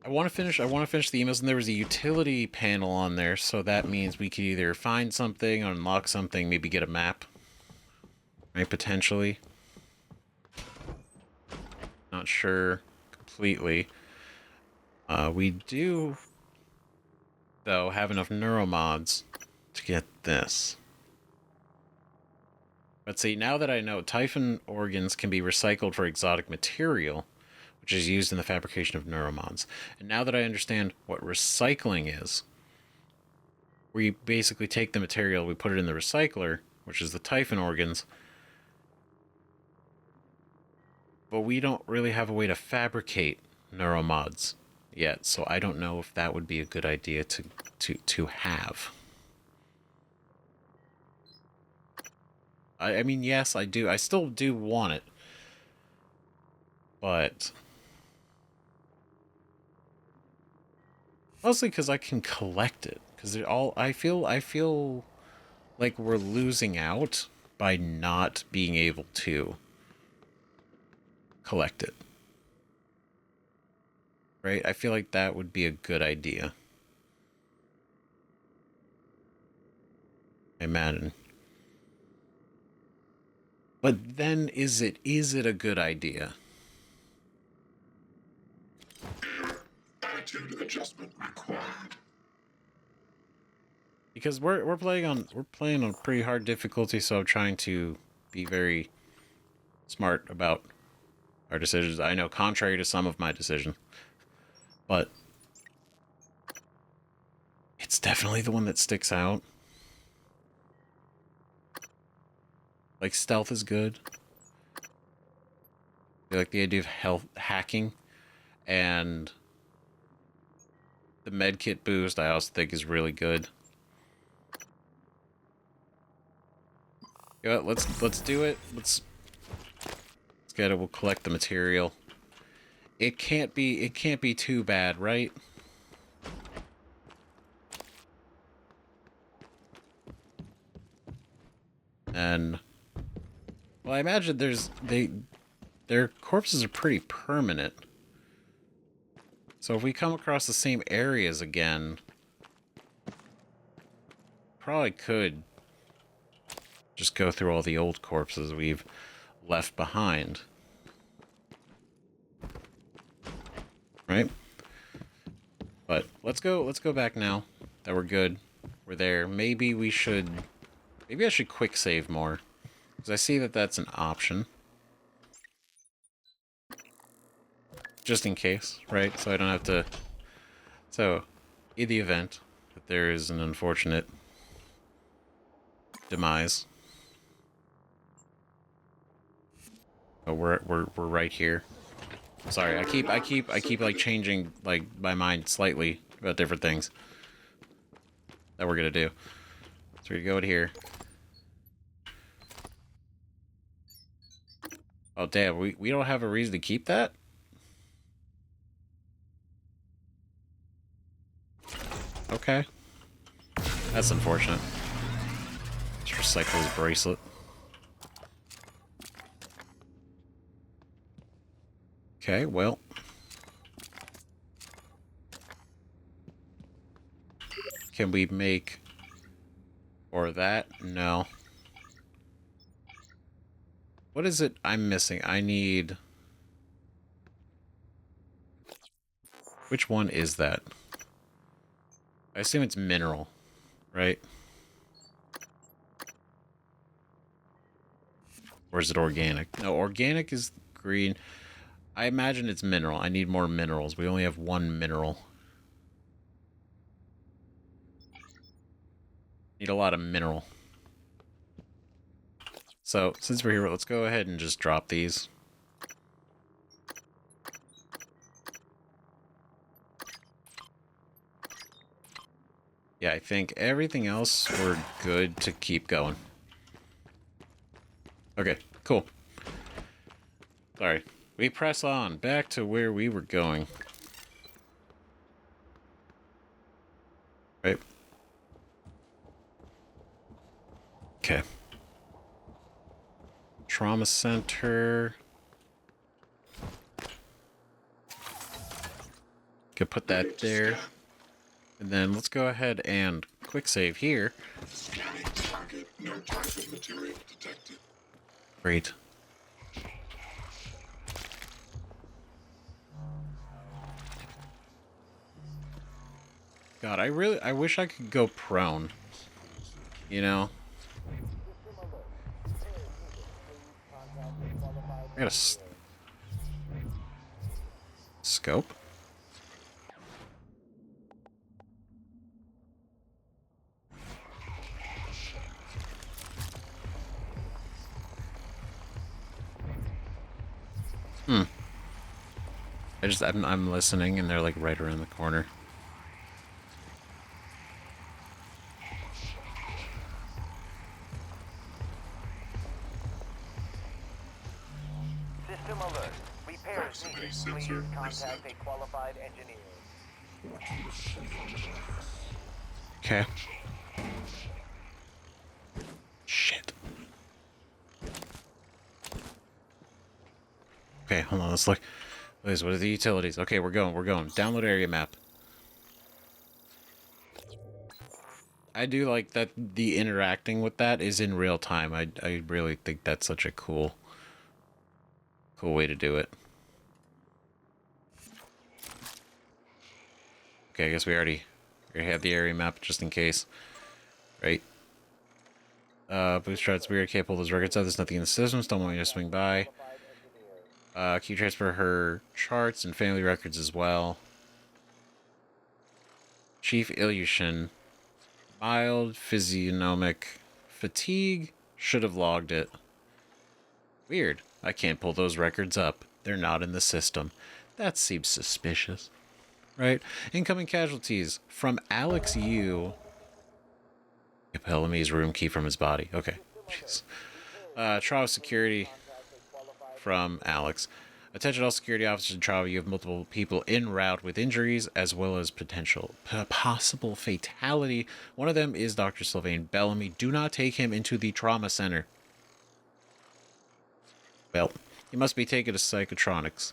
I want to finish the emails, and there was a utility panel on there, so that means we could either find something, unlock something, maybe get a map, right? Potentially. Not sure completely. We do, though, have enough neuromods to get this. But see, now that I know typhon organs can be recycled for exotic material, which is used in the fabrication of neuromods, and now that I understand what recycling is, we basically take the material, we put it in the recycler, which is the typhon organs, but we don't really have a way to fabricate neuromods yet, so I don't know if that would be a good idea to have. I mean, yes, I do. I still do want it, but mostly because I can collect it. Because they're all. I feel like we're losing out by not being able to collect it. Right? I feel like that would be a good idea. I imagine. But then, is it a good idea? Attitude adjustment required. Because we're playing on pretty hard difficulty, so I'm trying to be very smart about our decisions. I know, contrary to some of my decisions. But it's definitely the one that sticks out. Like, stealth is good. I like the idea of health hacking. And the medkit boost I also think is really good. You know what, let's do it. Let's get it. We'll collect the material. it can't be too bad, right? And well, I imagine their corpses are pretty permanent. So if we come across the same areas again, probably could just go through all the old corpses we've left behind. Right? But let's go back now that we're good. We're there. Maybe I should quick save more. Because I see that that's an option. Just in case, right? So I don't have to... So, in the event that there is an unfortunate demise. Oh, we're right here. Sorry, I keep like changing like my mind slightly about different things that we're gonna do. So we go in here. Oh damn, we don't have a reason to keep that? Okay. That's unfortunate. Let's recycle his bracelet. Okay, well. Can we make... or that? No. What is it I'm missing? I need... Which one is that? I assume it's mineral, right? Or is it organic? No, organic is green. I imagine it's mineral. I need more minerals. We only have one mineral. Need a lot of mineral. So, since we're here, let's go ahead and just drop these. Yeah, I think everything else we're good to keep going. Okay, cool. Sorry. We press on back to where we were going. Right. Okay. Trauma center. Could put that there. And then let's go ahead and quick save here. Scanning target. No typhon material detected. Great. God, I wish I could go prone. You know? I got a scope? I'm listening and they're like right around the corner. System alert. Repairs needed. Please contact a qualified engineer. Okay. Shit. Okay, hold on, let's look. What are the utilities? Okay, we're going. Download area map. I do like that the interacting with that is in real time. I really think that's such a cool way to do it. Okay, I guess we already have the area map just in case. Right? Bootstraps, we can't pull those records out. There's nothing in the systems. Don't want me to swing by. Can you transfer her charts and family records as well? Chief Ilyushin. Mild physiognomic fatigue. Should have logged it. Weird. I can't pull those records up. They're not in the system. That seems suspicious. Right? Incoming casualties from Alex Yu. Bellamy's room key from his body. Okay. Jeez. Trial security from Alex. Attention all security officers in travel. You have multiple people en route with injuries as well as possible fatality. One of them is Dr. Sylvain Bellamy. Do not take him into the trauma center. Well, he must be taken to Psychotronics.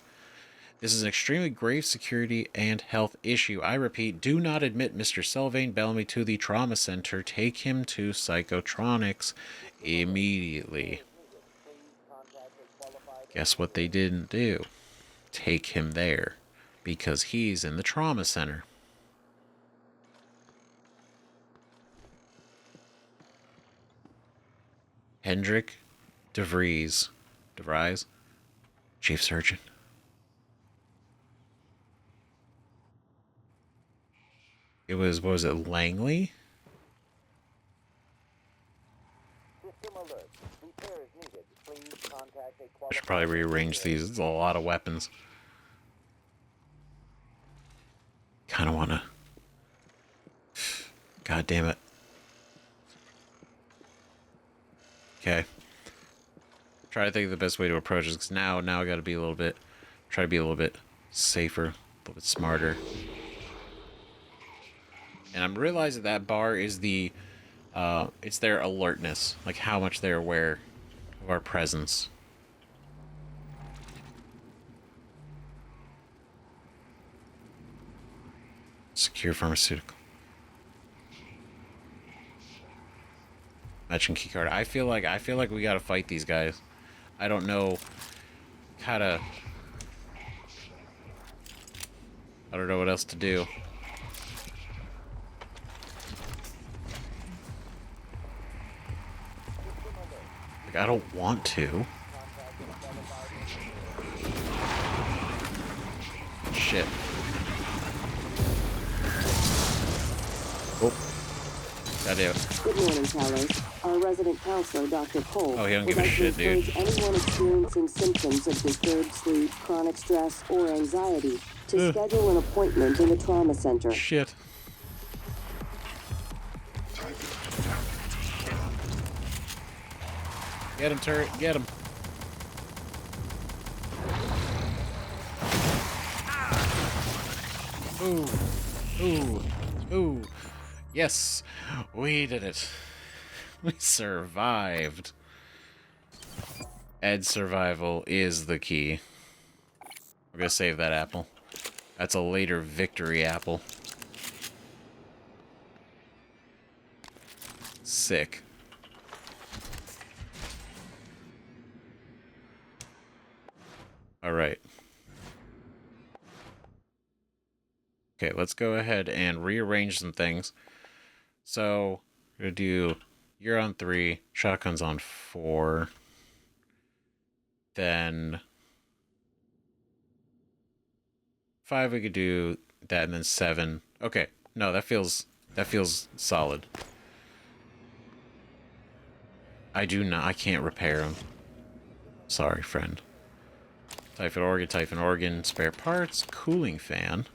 This is an extremely grave security and health issue. I repeat, do not admit Mr. Sylvain Bellamy to the trauma center. Take him to Psychotronics immediately. Guess what they didn't do? Take him there, because he's in the trauma center. Hendrik DeVries, Chief Surgeon. It was, what was it, Langley? I should probably rearrange these. It's a lot of weapons. Kind of want to... God damn it. Okay. Try to think of the best way to approach this, because now I got to be a little bit... Try to be a little bit safer, a little bit smarter. And I'm realizing that bar is the... it's their alertness. Like how much they're aware of our presence. Secure pharmaceutical. Matching keycard. I feel like we gotta fight these guys. I don't know how to... I don't know what else to do. Like, I don't want to. Shit. Oh. Goddamn. Good morning, Talos. Our resident counselor, Dr. Cole, Oh, he don't would give a like shit, to dude. encourage anyone experiencing symptoms of disturbed sleep, chronic stress, or anxiety to schedule an appointment in the trauma center. Shit. Get him, turret. Get him. Ooh. Ooh. Ooh. Yes. We did it. We survived. Ed's survival is the key. We're gonna save that apple. That's a later victory apple. Sick. Alright. Okay, let's go ahead and rearrange some things. So, we're gonna do... You're on 3, shotgun's on 4. Then... 5, we could do that, and then 7. Okay, no, that feels solid. I can't repair them. Sorry, friend. Typhon organ, spare parts, cooling fan.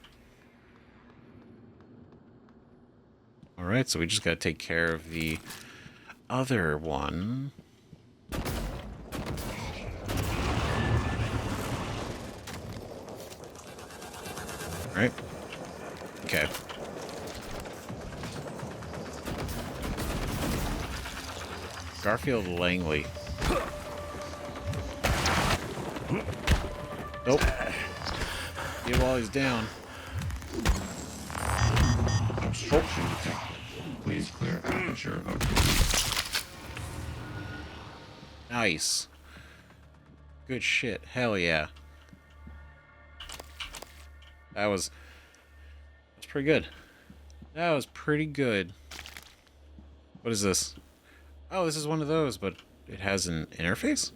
Alright, so we just gotta take care of the other one. Alright. Okay. Garfield Langley. Nope. Get while he's down. Obstruction detected. Please clear aperture of... Nice. Good shit. Hell yeah. That's pretty good. That was pretty good. What is this? Oh, this is one of those, but it has an interface?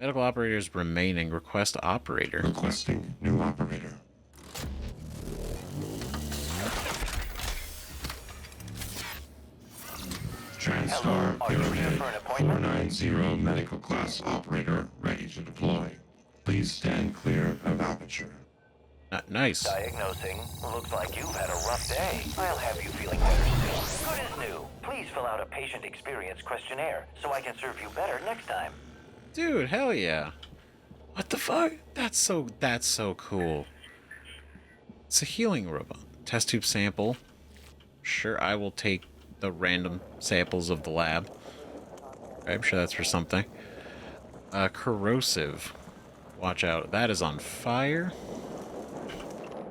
Medical operators remaining. Request operator. Requesting new operator. TranStar Hello, are you here Pyramid for an appointment? 490 medical class operator ready to deploy. Please stand clear of aperture. Nice. Diagnosing. Looks like you've had a rough day. I'll have you feeling better soon. Good as new. Please fill out a patient experience questionnaire so I can serve you better next time. Dude, hell yeah. What the fuck? That's so cool. It's a healing robot. Test tube sample. Sure, I will take the random samples of the lab. I'm sure that's for something. Corrosive. Watch out. That is on fire.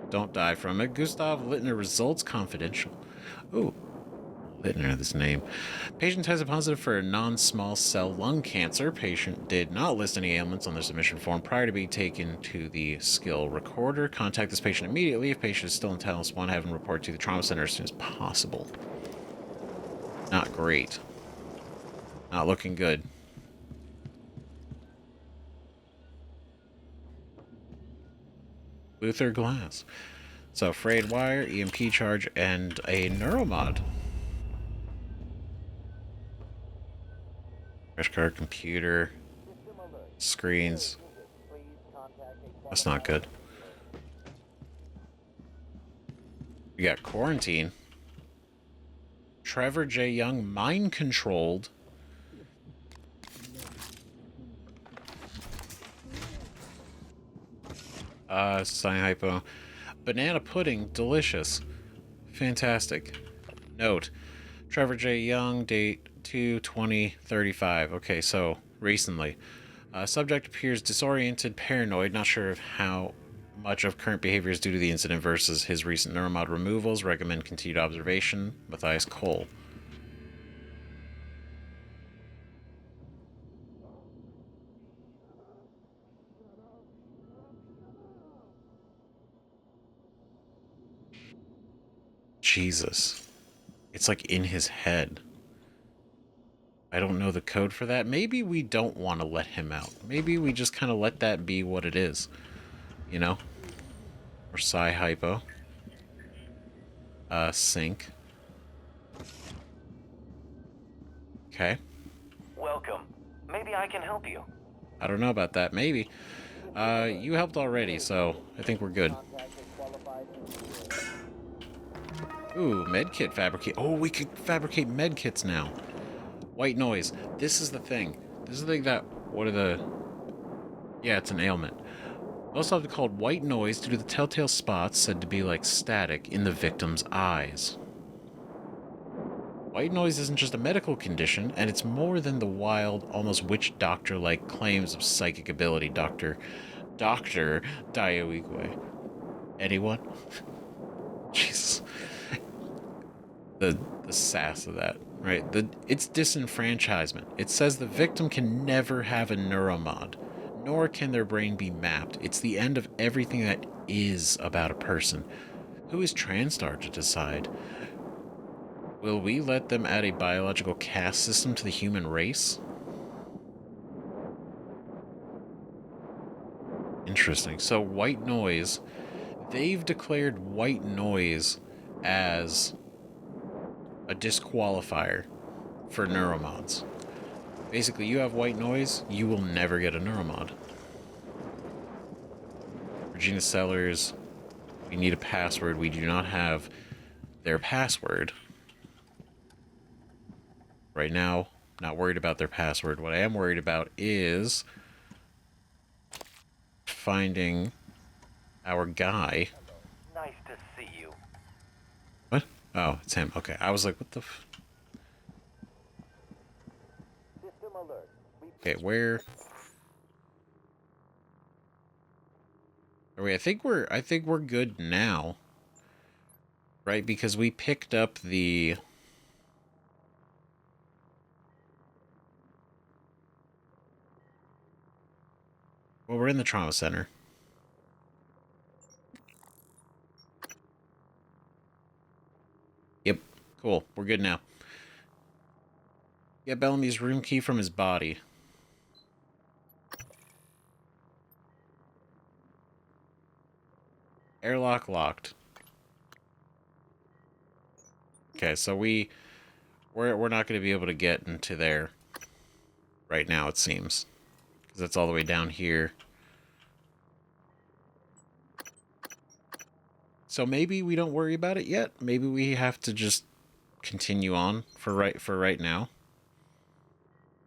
Don't die from it. Gustav Littner results confidential. Ooh. Littner, this name. Patient tested positive for a non-small cell lung cancer. Patient did not list any ailments on their submission form prior to being taken to the skill recorder. Contact this patient immediately. If patient is still in Talos I, have him report to the trauma center as soon as possible. Not great. Not looking good. Luther glass. So, frayed wire, EMP charge, and a neuromod. Crash card, computer, screens. That's not good. We got quarantine. Trevor J. Young, mind controlled. Sign hypo. Banana pudding, delicious. Fantastic. Note, Trevor J. Young, date 2/20/35. Okay, so recently. Subject appears disoriented, paranoid, not sure of how much of current behavior is due to the incident versus his recent neuromod removals. Recommend continued observation. Matthias Cole. Jesus. It's like in his head. I don't know the code for that. Maybe we don't want to let him out. Maybe we just kind of let that be what it is. You know? Or psi hypo. Sync. Okay. Welcome. Maybe I can help you. I don't know about that. Maybe. You helped already, so I think we're good. Ooh, medkit fabricate. Oh, we could fabricate medkits now. White noise. This is the thing. This is the thing that... What are the... Yeah, it's an ailment. Most often called white noise due to the telltale spots said to be like static in the victim's eyes. White noise isn't just a medical condition, and it's more than the wild, almost witch doctor-like claims of psychic ability. Dr. Dioigwe. Anyone? Jesus. The sass of that, right? It's disenfranchisement. It says the victim can never have a neuromod, nor can their brain be mapped. It's the end of everything that is about a person. Who is Transtar to decide? Will we let them add a biological caste system to the human race? Interesting. So white noise, they've declared white noise as a disqualifier for neuromods. Basically, you have white noise, you will never get a neuromod. Regina Sellers, we need a password. We do not have their password. Right now, not worried about their password. What I am worried about is finding our guy. Nice to see you. What? Oh, it's him. Okay, I was like, what the f... System alert. Okay, where... Are we? I think we're good now. Right? Because we picked up the... Well, we're in the trauma center. Yep. Cool. We're good now. Get Bellamy's room key from his body. Airlock locked. Okay, so we're not going to be able to get into there right now, it seems. Because that's all the way down here. So maybe we don't worry about it yet. Maybe we have to just continue on for right now.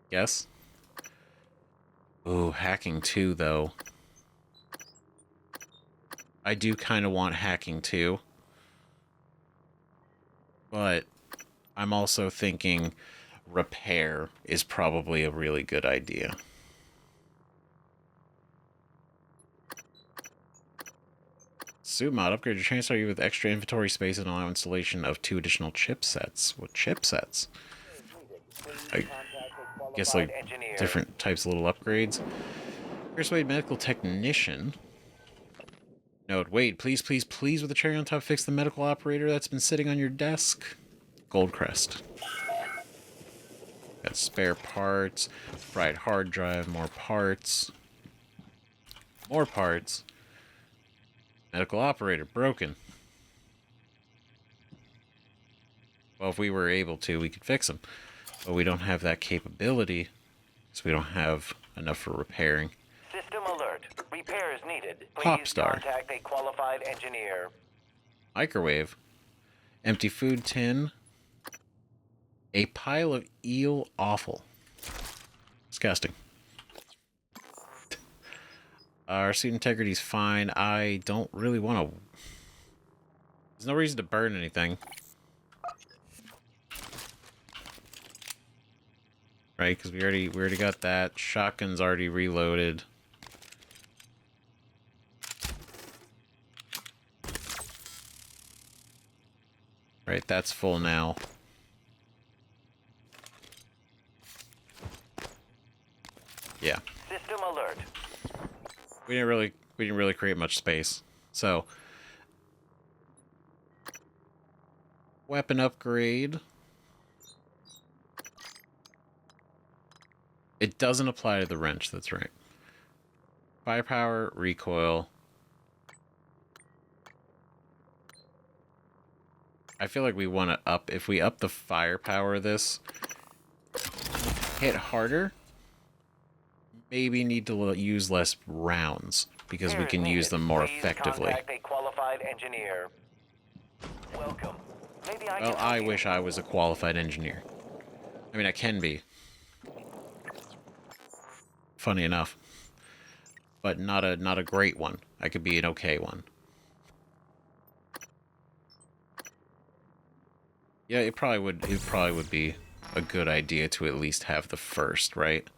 Yes. Ooh, hacking 2, though. I do kind of want hacking 2. But I'm also thinking repair is probably a really good idea. Suit mod, upgrade your transfer you with extra inventory space and allow installation of 2 additional chipsets. What chipsets? I guess like different types of little upgrades. Persuade medical technician. Note, wait, please, please, please, with the cherry on top, fix the medical operator that's been sitting on your desk. Gold crest. Got spare parts, fried hard drive, more parts. More parts. Medical operator, broken. Well, if we were able to, we could fix them. But we don't have that capability, so we don't have enough for repairing. System alert. Repairs needed. Please Popstar. contact a qualified engineer. Microwave. Empty food tin. A pile of eel offal. Disgusting. Our suit integrity's fine. I don't really want to... There's no reason to burn anything. Right, because we already got that. Shotgun's already reloaded. Right, that's full now. Yeah. System alert. We didn't really create much space. So weapon upgrade. It doesn't apply to the wrench, that's right. Firepower, recoil. I feel like we want to up, if we up the firepower of this, hit harder, maybe need to use less rounds, because we can use them more effectively. Contact a qualified engineer. Welcome. Maybe I Well, can I help you. wish I was a qualified engineer. I mean, I can be. Funny enough. But not a great one. I could be an okay one. Yeah, it probably would be a good idea to at least have the first, right?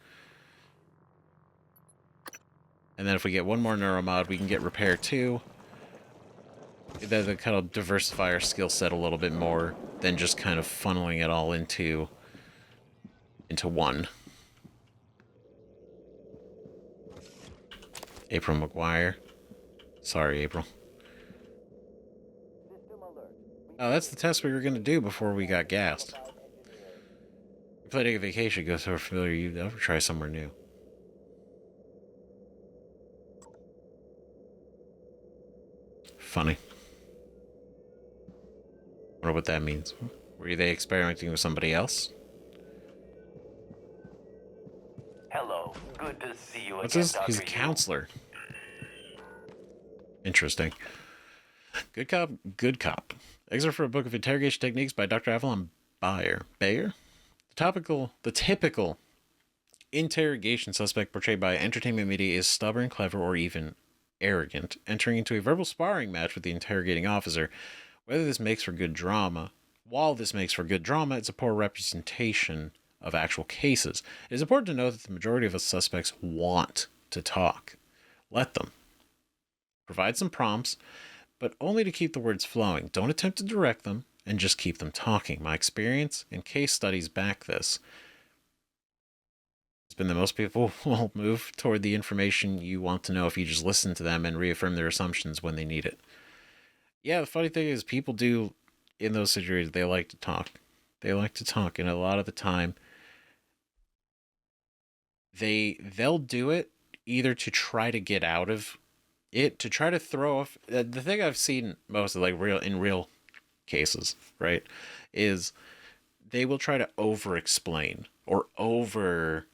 And then if we get one more neuromod, we can get repair 2. That kind of diversify our skill set a little bit more than just kind of funneling it all into one. April McGuire. Sorry, April. Oh, that's the test we were going to do before we got gassed. You play a vacation, go somewhere familiar, you'd never try somewhere new. Funny. Wonder what that means. Were they experimenting with somebody else? Hello. Good to see you What's again, this? He's a Dr. counselor. Interesting. Good cop, good cop. Excerpt from a book of interrogation techniques by Dr. Avalon Bayer. Bayer? The typical interrogation suspect portrayed by entertainment media is stubborn, clever, or even arrogant, entering into a verbal sparring match with the interrogating officer. While this makes for good drama, it's a poor representation of actual cases. It is important to note that the majority of us suspects want to talk. Let them. Provide some prompts, but only to keep the words flowing. Don't attempt to direct them, and just keep them talking. My experience and case studies back this. It's been that most people will move toward the information you want to know if you just listen to them and reaffirm their assumptions when they need it. Yeah, the funny thing is people do, in those situations, they like to talk. They like to talk, and a lot of the time, they'll do it either to try to get out of it, to try to throw off. The thing I've seen most of, like, real cases, right, is they will try to over-explain or over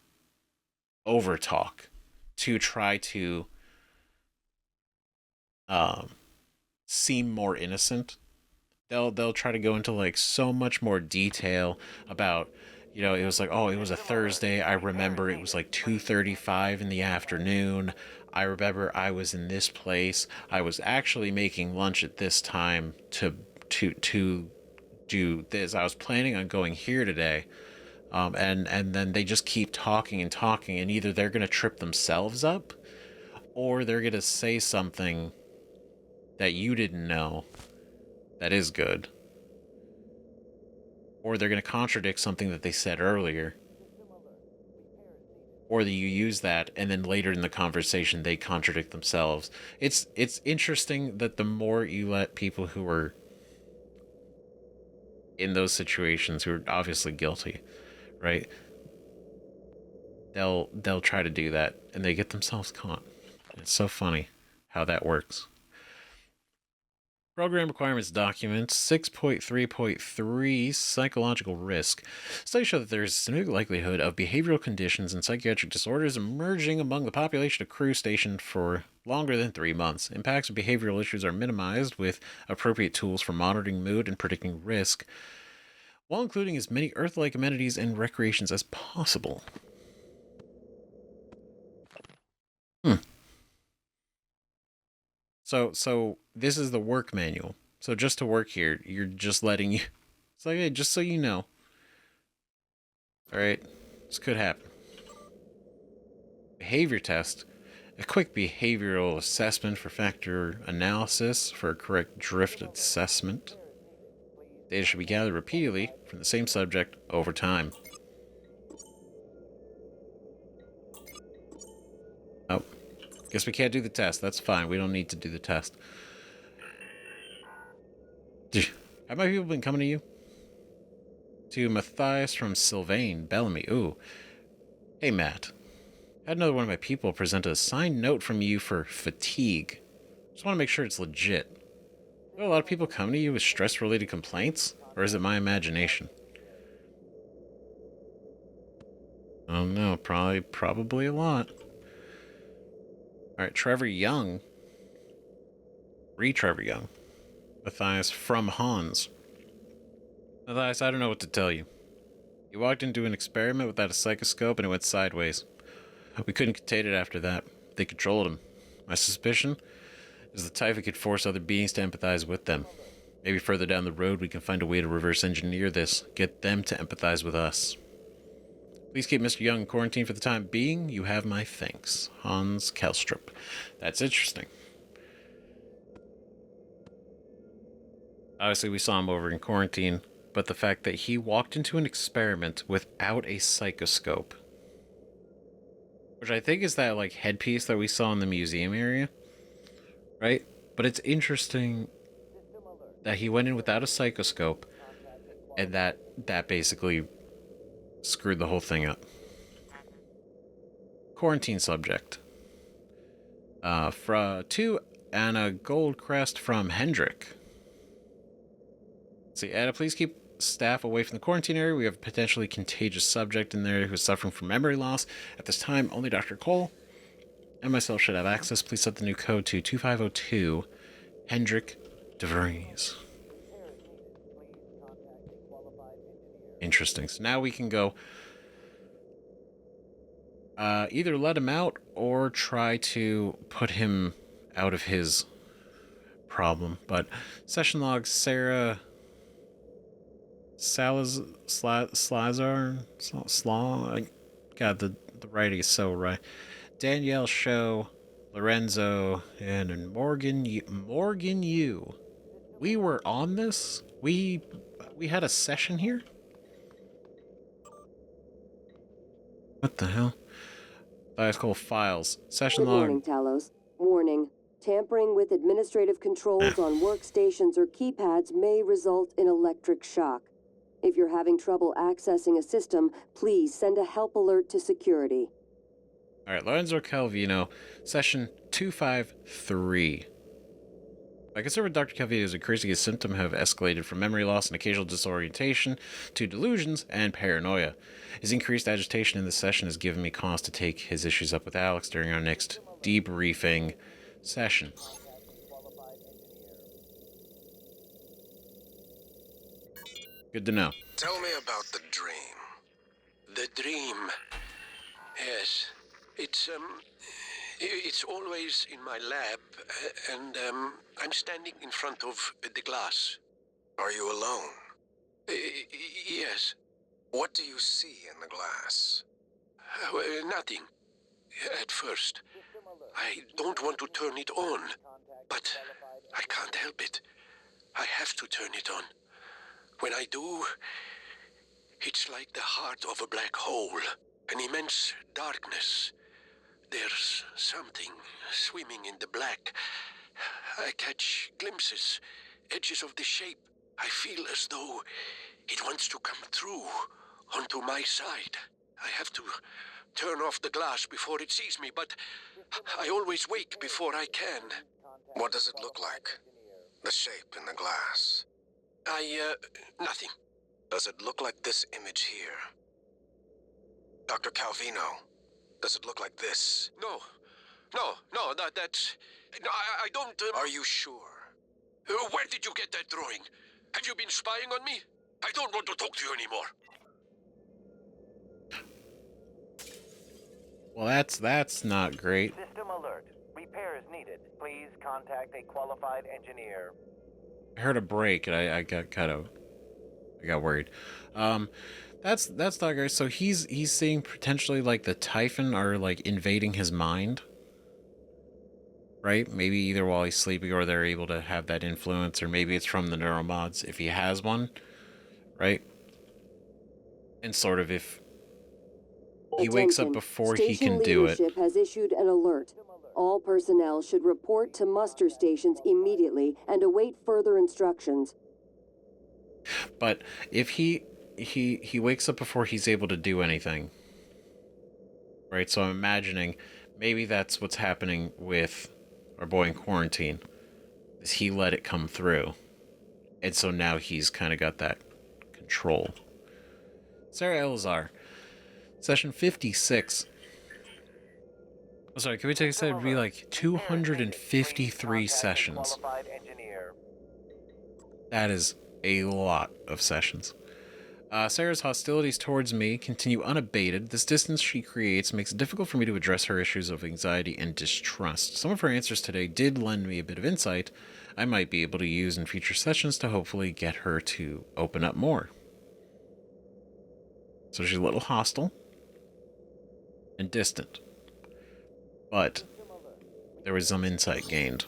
talk to try to seem more innocent. They'll try to go into like so much more detail about, you know, it was like, oh, it was a Thursday. I remember it was like 2:35 in the afternoon. I remember I was in this place. I was actually making lunch at this time to do this. I was planning on going here today. And then they just keep talking and talking, and either they're gonna trip themselves up, or they're gonna say something that you didn't know that is good, or they're gonna contradict something that they said earlier, or that you use that, and then later in the conversation they contradict themselves. It's interesting that the more you let people who are in those situations, who are obviously guilty, right? They'll try to do that, and they get themselves caught. It's so funny how that works. Program Requirements Document 6.3.3 Psychological Risk. Studies show that there is a significant likelihood of behavioral conditions and psychiatric disorders emerging among the population of crew stationed for longer than 3 months. Impacts of behavioral issues are minimized with appropriate tools for monitoring mood and predicting risk, while including as many Earth-like amenities and recreations as possible. So this is the work manual. So just to work here, you're just letting you... It's like, hey, just so you know. Alright, this could happen. Behavior test. A quick behavioral assessment for factor analysis for a correct drift assessment. Data should be gathered repeatedly from the same subject over time. Oh. Guess we can't do the test. That's fine. We don't need to do the test. Have my people been coming to you? To Matthias from Sylvain, Bellamy. Ooh. Hey, Matt. Had another one of my people present a signed note from you for fatigue. Just want to make sure it's legit. Are there a lot of people coming to you with stress-related complaints? Or is it my imagination? Oh no, probably a lot. Alright, Trevor Young. Trevor Young. Matthias from Hans. Matthias, I don't know what to tell you. You walked into an experiment without a psychoscope and it went sideways. We couldn't contain it after that. They controlled him. My suspicion is the typhus could force other beings to empathize with them. Maybe further down the road we can find a way to reverse engineer this, get them to empathize with us. Please keep Mr. Young in quarantine for the time being. You have my thanks. Hans Kelstrup. That's interesting. Obviously, we saw him over in quarantine, but the fact that he walked into an experiment without a psychoscope, which I think is that, like, headpiece that we saw in the museum area, right? But it's interesting that he went in without a psychoscope, and that basically screwed the whole thing up. Quarantine subject. To Anna Goldcrest from Hendrik. See, Anna, please keep staff away from the quarantine area. We have a potentially contagious subject in there who is suffering from memory loss. At this time, only Dr. Cole and myself should have access. Please set the new code to 2502 Hendrik de Vries. Interesting. So now we can go either let him out or try to put him out of his problem. But session log, Sarah Slazar, God, the writing is so right. Danielle Show, Lorenzo, and Morgan Yu. We were on this. We had a session here. What the hell? That's called files. Session Good log. morning, Talos. Warning. Tampering with administrative controls on workstations or keypads may result in electric shock. If you're having trouble accessing a system, please send a help alert to security. Alright, Lorenzo Calvino, session 253. My concern with Dr. Calvino's increasing symptoms have escalated from memory loss and occasional disorientation to delusions and paranoia. His increased agitation in this session has given me cause to take his issues up with Alex during our next debriefing session. Good to know. Tell me about the dream. The dream. Yes. It's always in my lab, and I'm standing in front of the glass. Are you alone? Yes. What do you see in the glass? Nothing. At first. I don't want to turn it on, but I can't help it. I have to turn it on. When I do, it's like the heart of a black hole, an immense darkness. There's something swimming in the black. I catch glimpses, edges of the shape. I feel as though it wants to come through onto my side. I have to turn off the glass before it sees me, but I always wake before I can. What does it look like? The shape in the glass. Nothing. Does it look like this image here? Dr. Calvino, does it look like this? No, that's... No, I don't... Are you sure? Where did you get that drawing? Have you been spying on me? I don't want to talk to you anymore. Well, that's not great. System alert. Repairs needed. Please contact a qualified engineer. I heard a break and I got worried. That's not great. So he's seeing potentially like the typhon are like invading his mind. Right? Maybe either while he's sleeping or they're able to have that influence, or maybe it's from the neuromods if he has one. Right? And sort of if he wakes up before he can do it. Leadership has issued an alert. All personnel should report to muster stations immediately and await further instructions. But if he wakes up before he's able to do anything, right? So I'm imagining maybe that's what's happening with our boy in quarantine, is he let it come through, and so now he's kind of got that control. Sarah Elazar, session 56. Oh, sorry, can we take a second? It'd be like 253 sessions. That is a lot of sessions. Sarah's hostilities towards me continue unabated. This distance she creates makes it difficult for me to address her issues of anxiety and distrust. Some of her answers today did lend me a bit of insight I might be able to use in future sessions to hopefully get her to open up more. So she's a little hostile and distant, but there was some insight gained.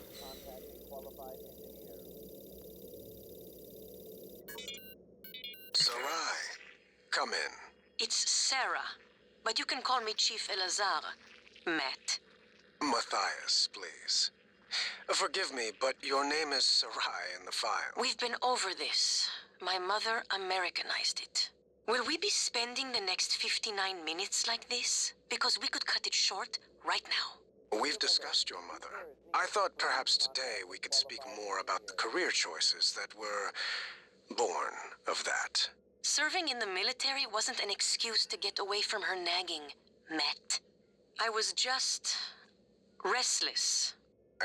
Sarai, come in. It's Sarah, but you can call me Chief Elazar. Matt. Matthias, please. Forgive me, but your name is Sarai in the file. We've been over this. My mother Americanized it. Will we be spending the next 59 minutes like this? Because we could cut it short right now. We've discussed your mother. I thought perhaps today we could speak more about the career choices that were born of that. Serving in the military wasn't an excuse to get away from her nagging, Matt. I was just restless.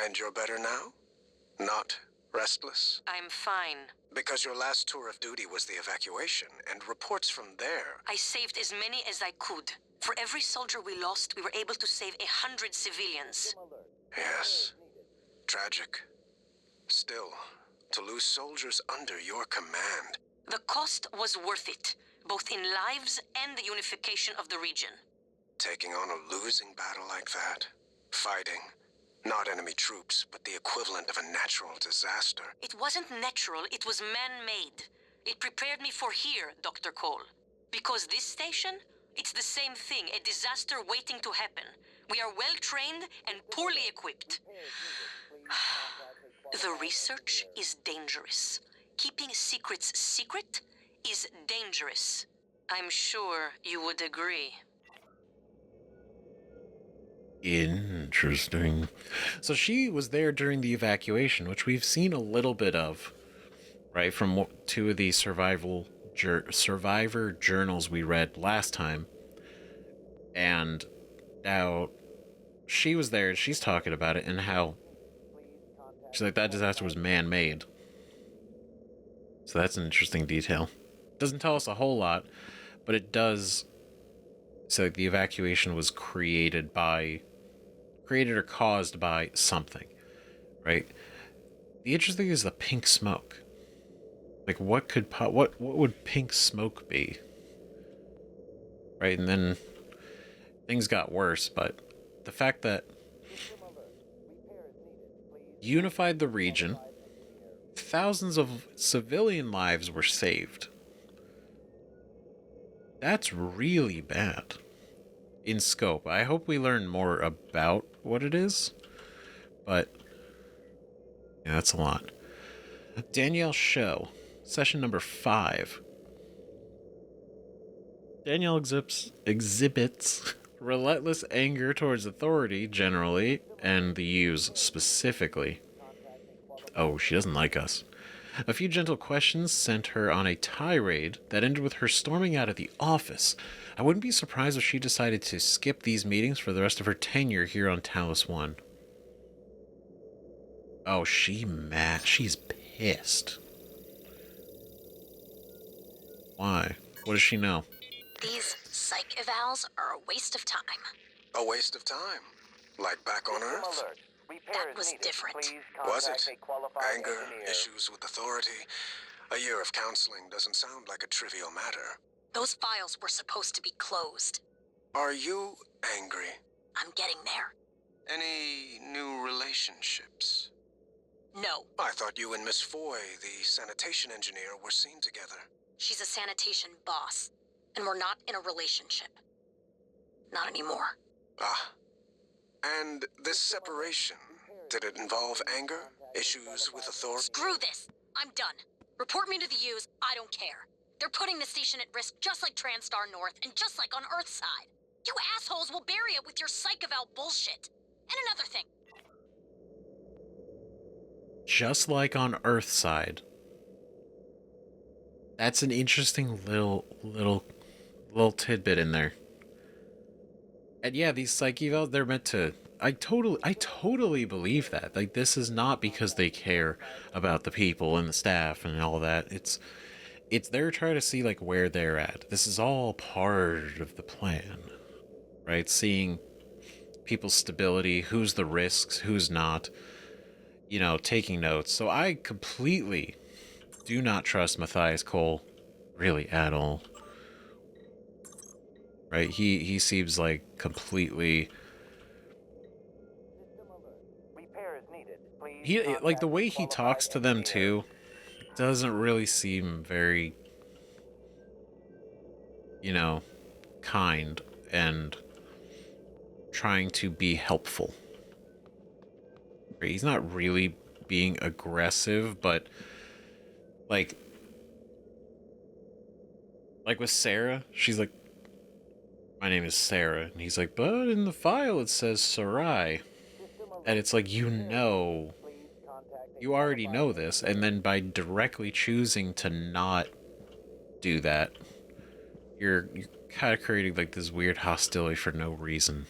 And you're better now? Not restless? I'm fine. Because your last tour of duty was the evacuation, and reports from there... I saved as many as I could. For every soldier we lost, we were able to save 100 civilians. Yes. Tragic. Still, to lose soldiers under your command... The cost was worth it, both in lives and the unification of the region. Taking on a losing battle like that? Fighting? Not enemy troops, but the equivalent of a natural disaster. It wasn't natural, it was man-made. It prepared me for here, Dr. Cole. Because this station, it's the same thing, a disaster waiting to happen. We are well-trained and poorly equipped. The research is dangerous. Keeping secrets secret is dangerous. I'm sure you would agree. Interesting. So she was there during the evacuation, which we've seen a little bit of, right, from two of the survivor journals we read last time. And now she was there and she's talking about it and how she's like, that disaster was man-made. So that's an interesting detail. Doesn't tell us a whole lot, but it does So the evacuation was created or caused by something, right? The interesting thing is the pink smoke. Like, what would pink smoke be? Right, and then things got worse, but the fact that unified the region, thousands of civilian lives were saved. That's really bad in scope. I hope we learn more about what it is, but yeah, that's a lot. Danielle Show, session number 5. Danielle exhibits relentless anger towards authority generally, and the U's specifically. Oh, she doesn't like us. A few gentle questions sent her on a tirade that ended with her storming out of the office. I wouldn't be surprised if she decided to skip these meetings for the rest of her tenure here on Talos I. Oh, she's pissed. Why? What does she know? These psych evals are a waste of time. A waste of time? Like back on Earth? That was different. Was it? Anger, issues with authority. A year of counseling doesn't sound like a trivial matter. Those files were supposed to be closed. Are you angry? I'm getting there. Any new relationships? No. I thought you and Miss Foy, the sanitation engineer, were seen together. She's a sanitation boss, and we're not in a relationship. Not anymore. Ah. And this separation, did it involve anger? Issues with authority? Screw this! I'm done. Report me to the U's, I don't care. They're putting the station at risk just like TranStar North and just like on Earthside. You assholes will bury it with your psych eval bullshit. And another thing. Just like on Earthside. That's an interesting little tidbit in there. And yeah, these psych evals, they're meant to... I totally believe that. Like, this is not because they care about the people and the staff and all that. It's they're trying to see, like, where they're at. This is all part of the plan, right? Seeing people's stability, who's the risks, who's not, you know, taking notes. So I completely do not trust Matthias Cole, really, at all. Right? He seems like completely... He, like, the way he talks to them, too, doesn't really seem very, you know, kind and trying to be helpful. He's not really being aggressive, but, like with Sarah, she's like, my name is Sarah, and he's like, but in the file it says Sarai. And it's like, you already know this, and then by directly choosing to not do that, you're kind of creating, like, this weird hostility for no reason.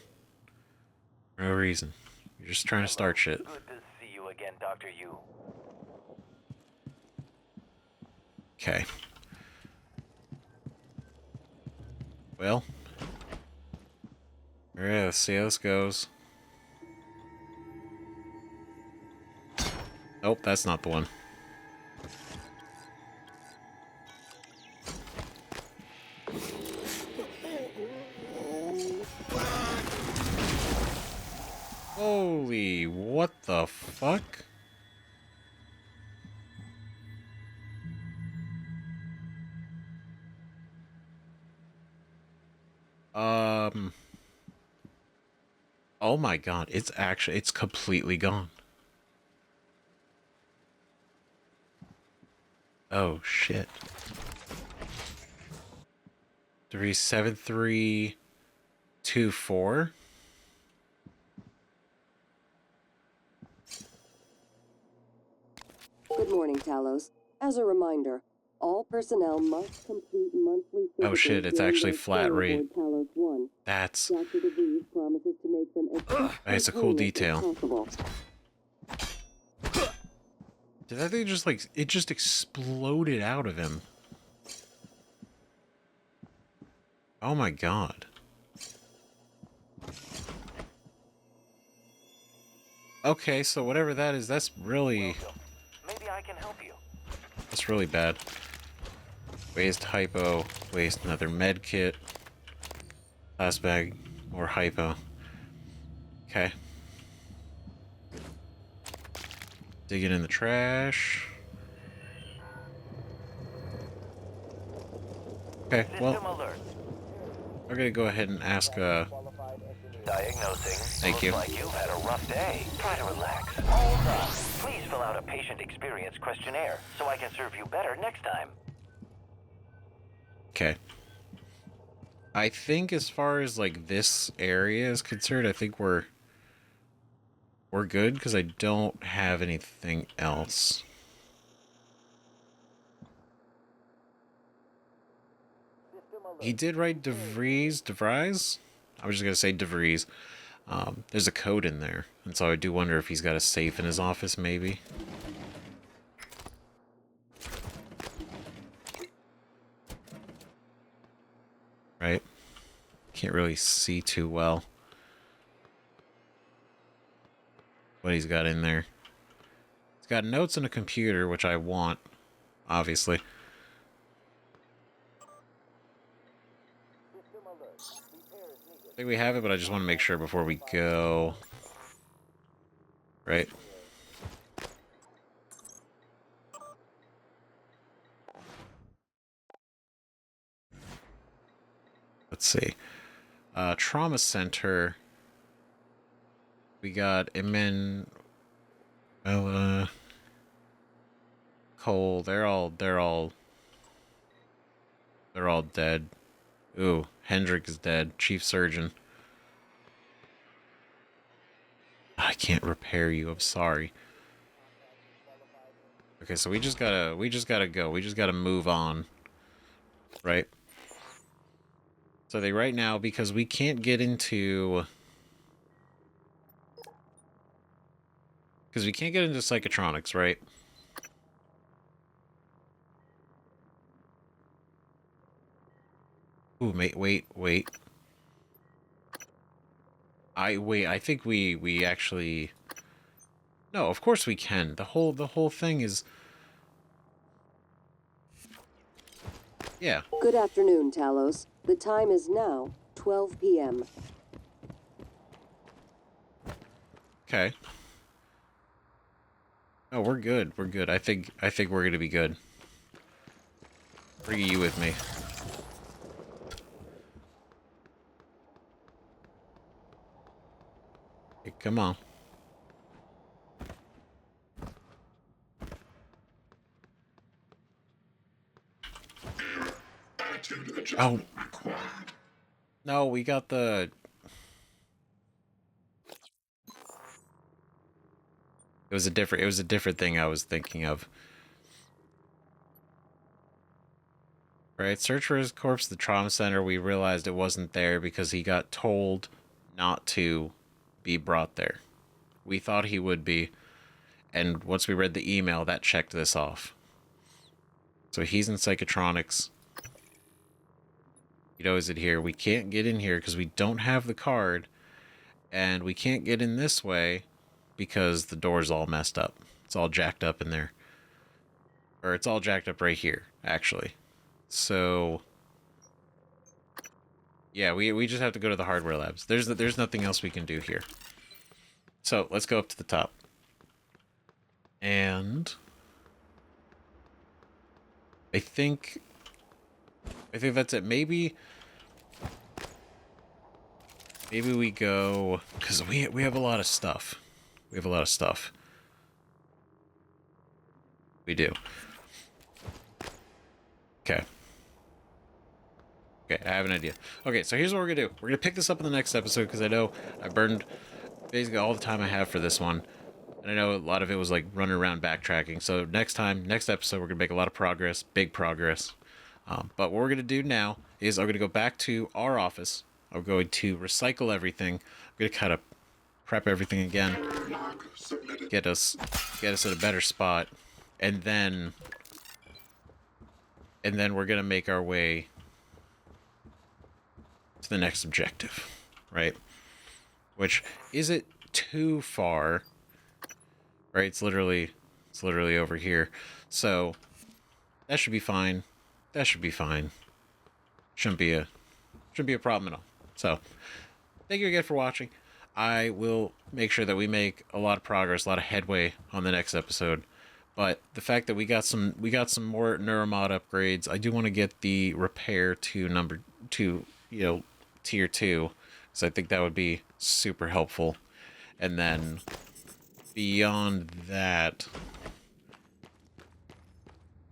No reason. You're just trying to start shit. Good to see you again, Dr. Yu. Okay. Well. Alright, let's see how this goes. Nope, that's not the one. Holy, what the fuck? Oh my god, it's completely gone. Oh shit. 37324. Good morning, Talos. As a reminder, all personnel must complete monthly physicals. Oh shit, it's during actually their flat stay rate. aboard Talos I. That's... Dr. DeVries promises to make them as It's a cool painless as detail. possible. Did that thing just, like, it just exploded out of him? Oh my god. Okay, so whatever that is, that's really Maybe I can help you. bad. Waste hypo, waste another med kit. Last bag, more hypo. Okay. Dig it in the trash. Okay, System well, alert. we're gonna go ahead and ask, Diagnosing. Thank you. Looks like you've had a rough day. Try to relax. Hold on. Please fill out a patient experience questionnaire so I can serve you better next time. okay. I think as far as, like, this area is concerned, I think we're good, because I don't have anything else. He did write DeVries? I was just gonna say DeVries. There's a code in there, and so I do wonder if he's got a safe in his office, maybe. Right? Can't really see too well what he's got in there. He's got notes and a computer, which I want, obviously. I think we have it, but I just want to make sure before we go. Right? Let's see. Trauma center. We got Emin. Well, Cole. They're all dead. Ooh, Hendrick is dead. Chief surgeon. I can't repair you. I'm sorry. Okay, so we just gotta go. We just gotta move on. Right? So they right now, because we can't get into... Because we can't get into Psychotronics, right? Ooh, wait. I think we actually... No, of course we can. The whole thing is... Yeah. Good afternoon, Talos. The time is now 12 p.m. Okay. No, we're good. We're good. I think we're gonna be good. Bring you with me. Hey, come on. Attitude adjustment required. No, we got the... It was a different thing I was thinking of. Right, search for his corpse at the trauma center. We realized it wasn't there because he got told not to be brought there. We thought he would be, and once we read the email, that checked this off. So he's in Psychotronics. You know, is it here? We can't get in here because we don't have the card, and we can't get in this way because the door's all messed up. It's all jacked up in there. Or it's all jacked up right here, actually. So, yeah, we just have to go to the hardware labs. There's nothing else we can do here. So, let's go up to the top. And I think that's it. Maybe we go, because we have a lot of stuff. We have a lot of stuff. We do. Okay. Okay, I have an idea. Okay, so here's what we're gonna do. We're gonna pick this up in the next episode, because I know I burned basically all the time I have for this one. And I know a lot of it was like running around backtracking. So next episode, we're gonna make a lot of progress, big progress. But what we're gonna do now is I'm gonna go back to our office. I'm going to recycle everything. I'm gonna kind of prep everything again, get us in a better spot, and then we're gonna make our way to the next objective, right? Which isn't too far. right? It's literally over here. So that should be fine. That should be fine. Shouldn't be a problem at all. So thank you again for watching. I will make sure that we make a lot of progress, a lot of headway on the next episode. But the fact that we got some more Neuromod upgrades, I do want to get the repair to tier 2, because I think that would be super helpful. And then beyond that,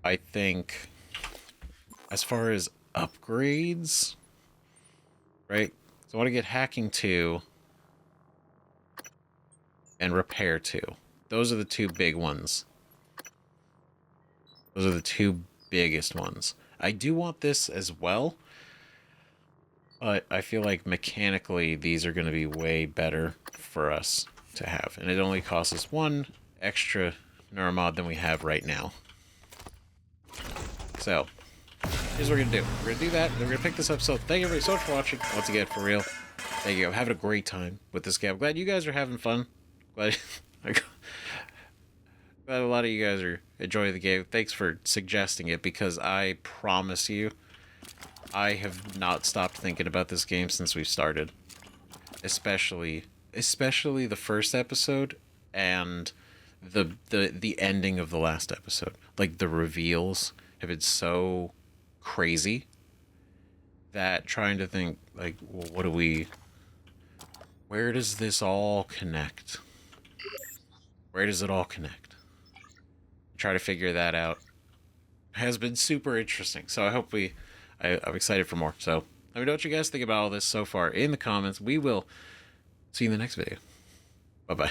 I think as far as upgrades, right? So I want to get hacking 2 and repair 2. Those are the two big ones. Those are the two biggest ones. I do want this as well, but I feel like mechanically these are going to be way better for us to have. And it only costs us 1 extra neuromod than we have right now. So, here's what we're going to do. We're going to do that, then we're going to pick this up. So thank you everybody so much for watching. Once again, for real, thank you. I'm having a great time with this game. I'm glad you guys are having fun. Glad a lot of you guys are enjoying the game. Thanks for suggesting it, because I promise you, I have not stopped thinking about this game since we started. Especially the first episode and the ending of the last episode. Like, the reveals have been so crazy that trying to think, like, well, where does this all connect? Where does it all connect? Try to figure that out has been super interesting. So I hope I'm excited for more. So let me know what you guys think about all this so far in the comments. We will see you in the next video. Bye-bye.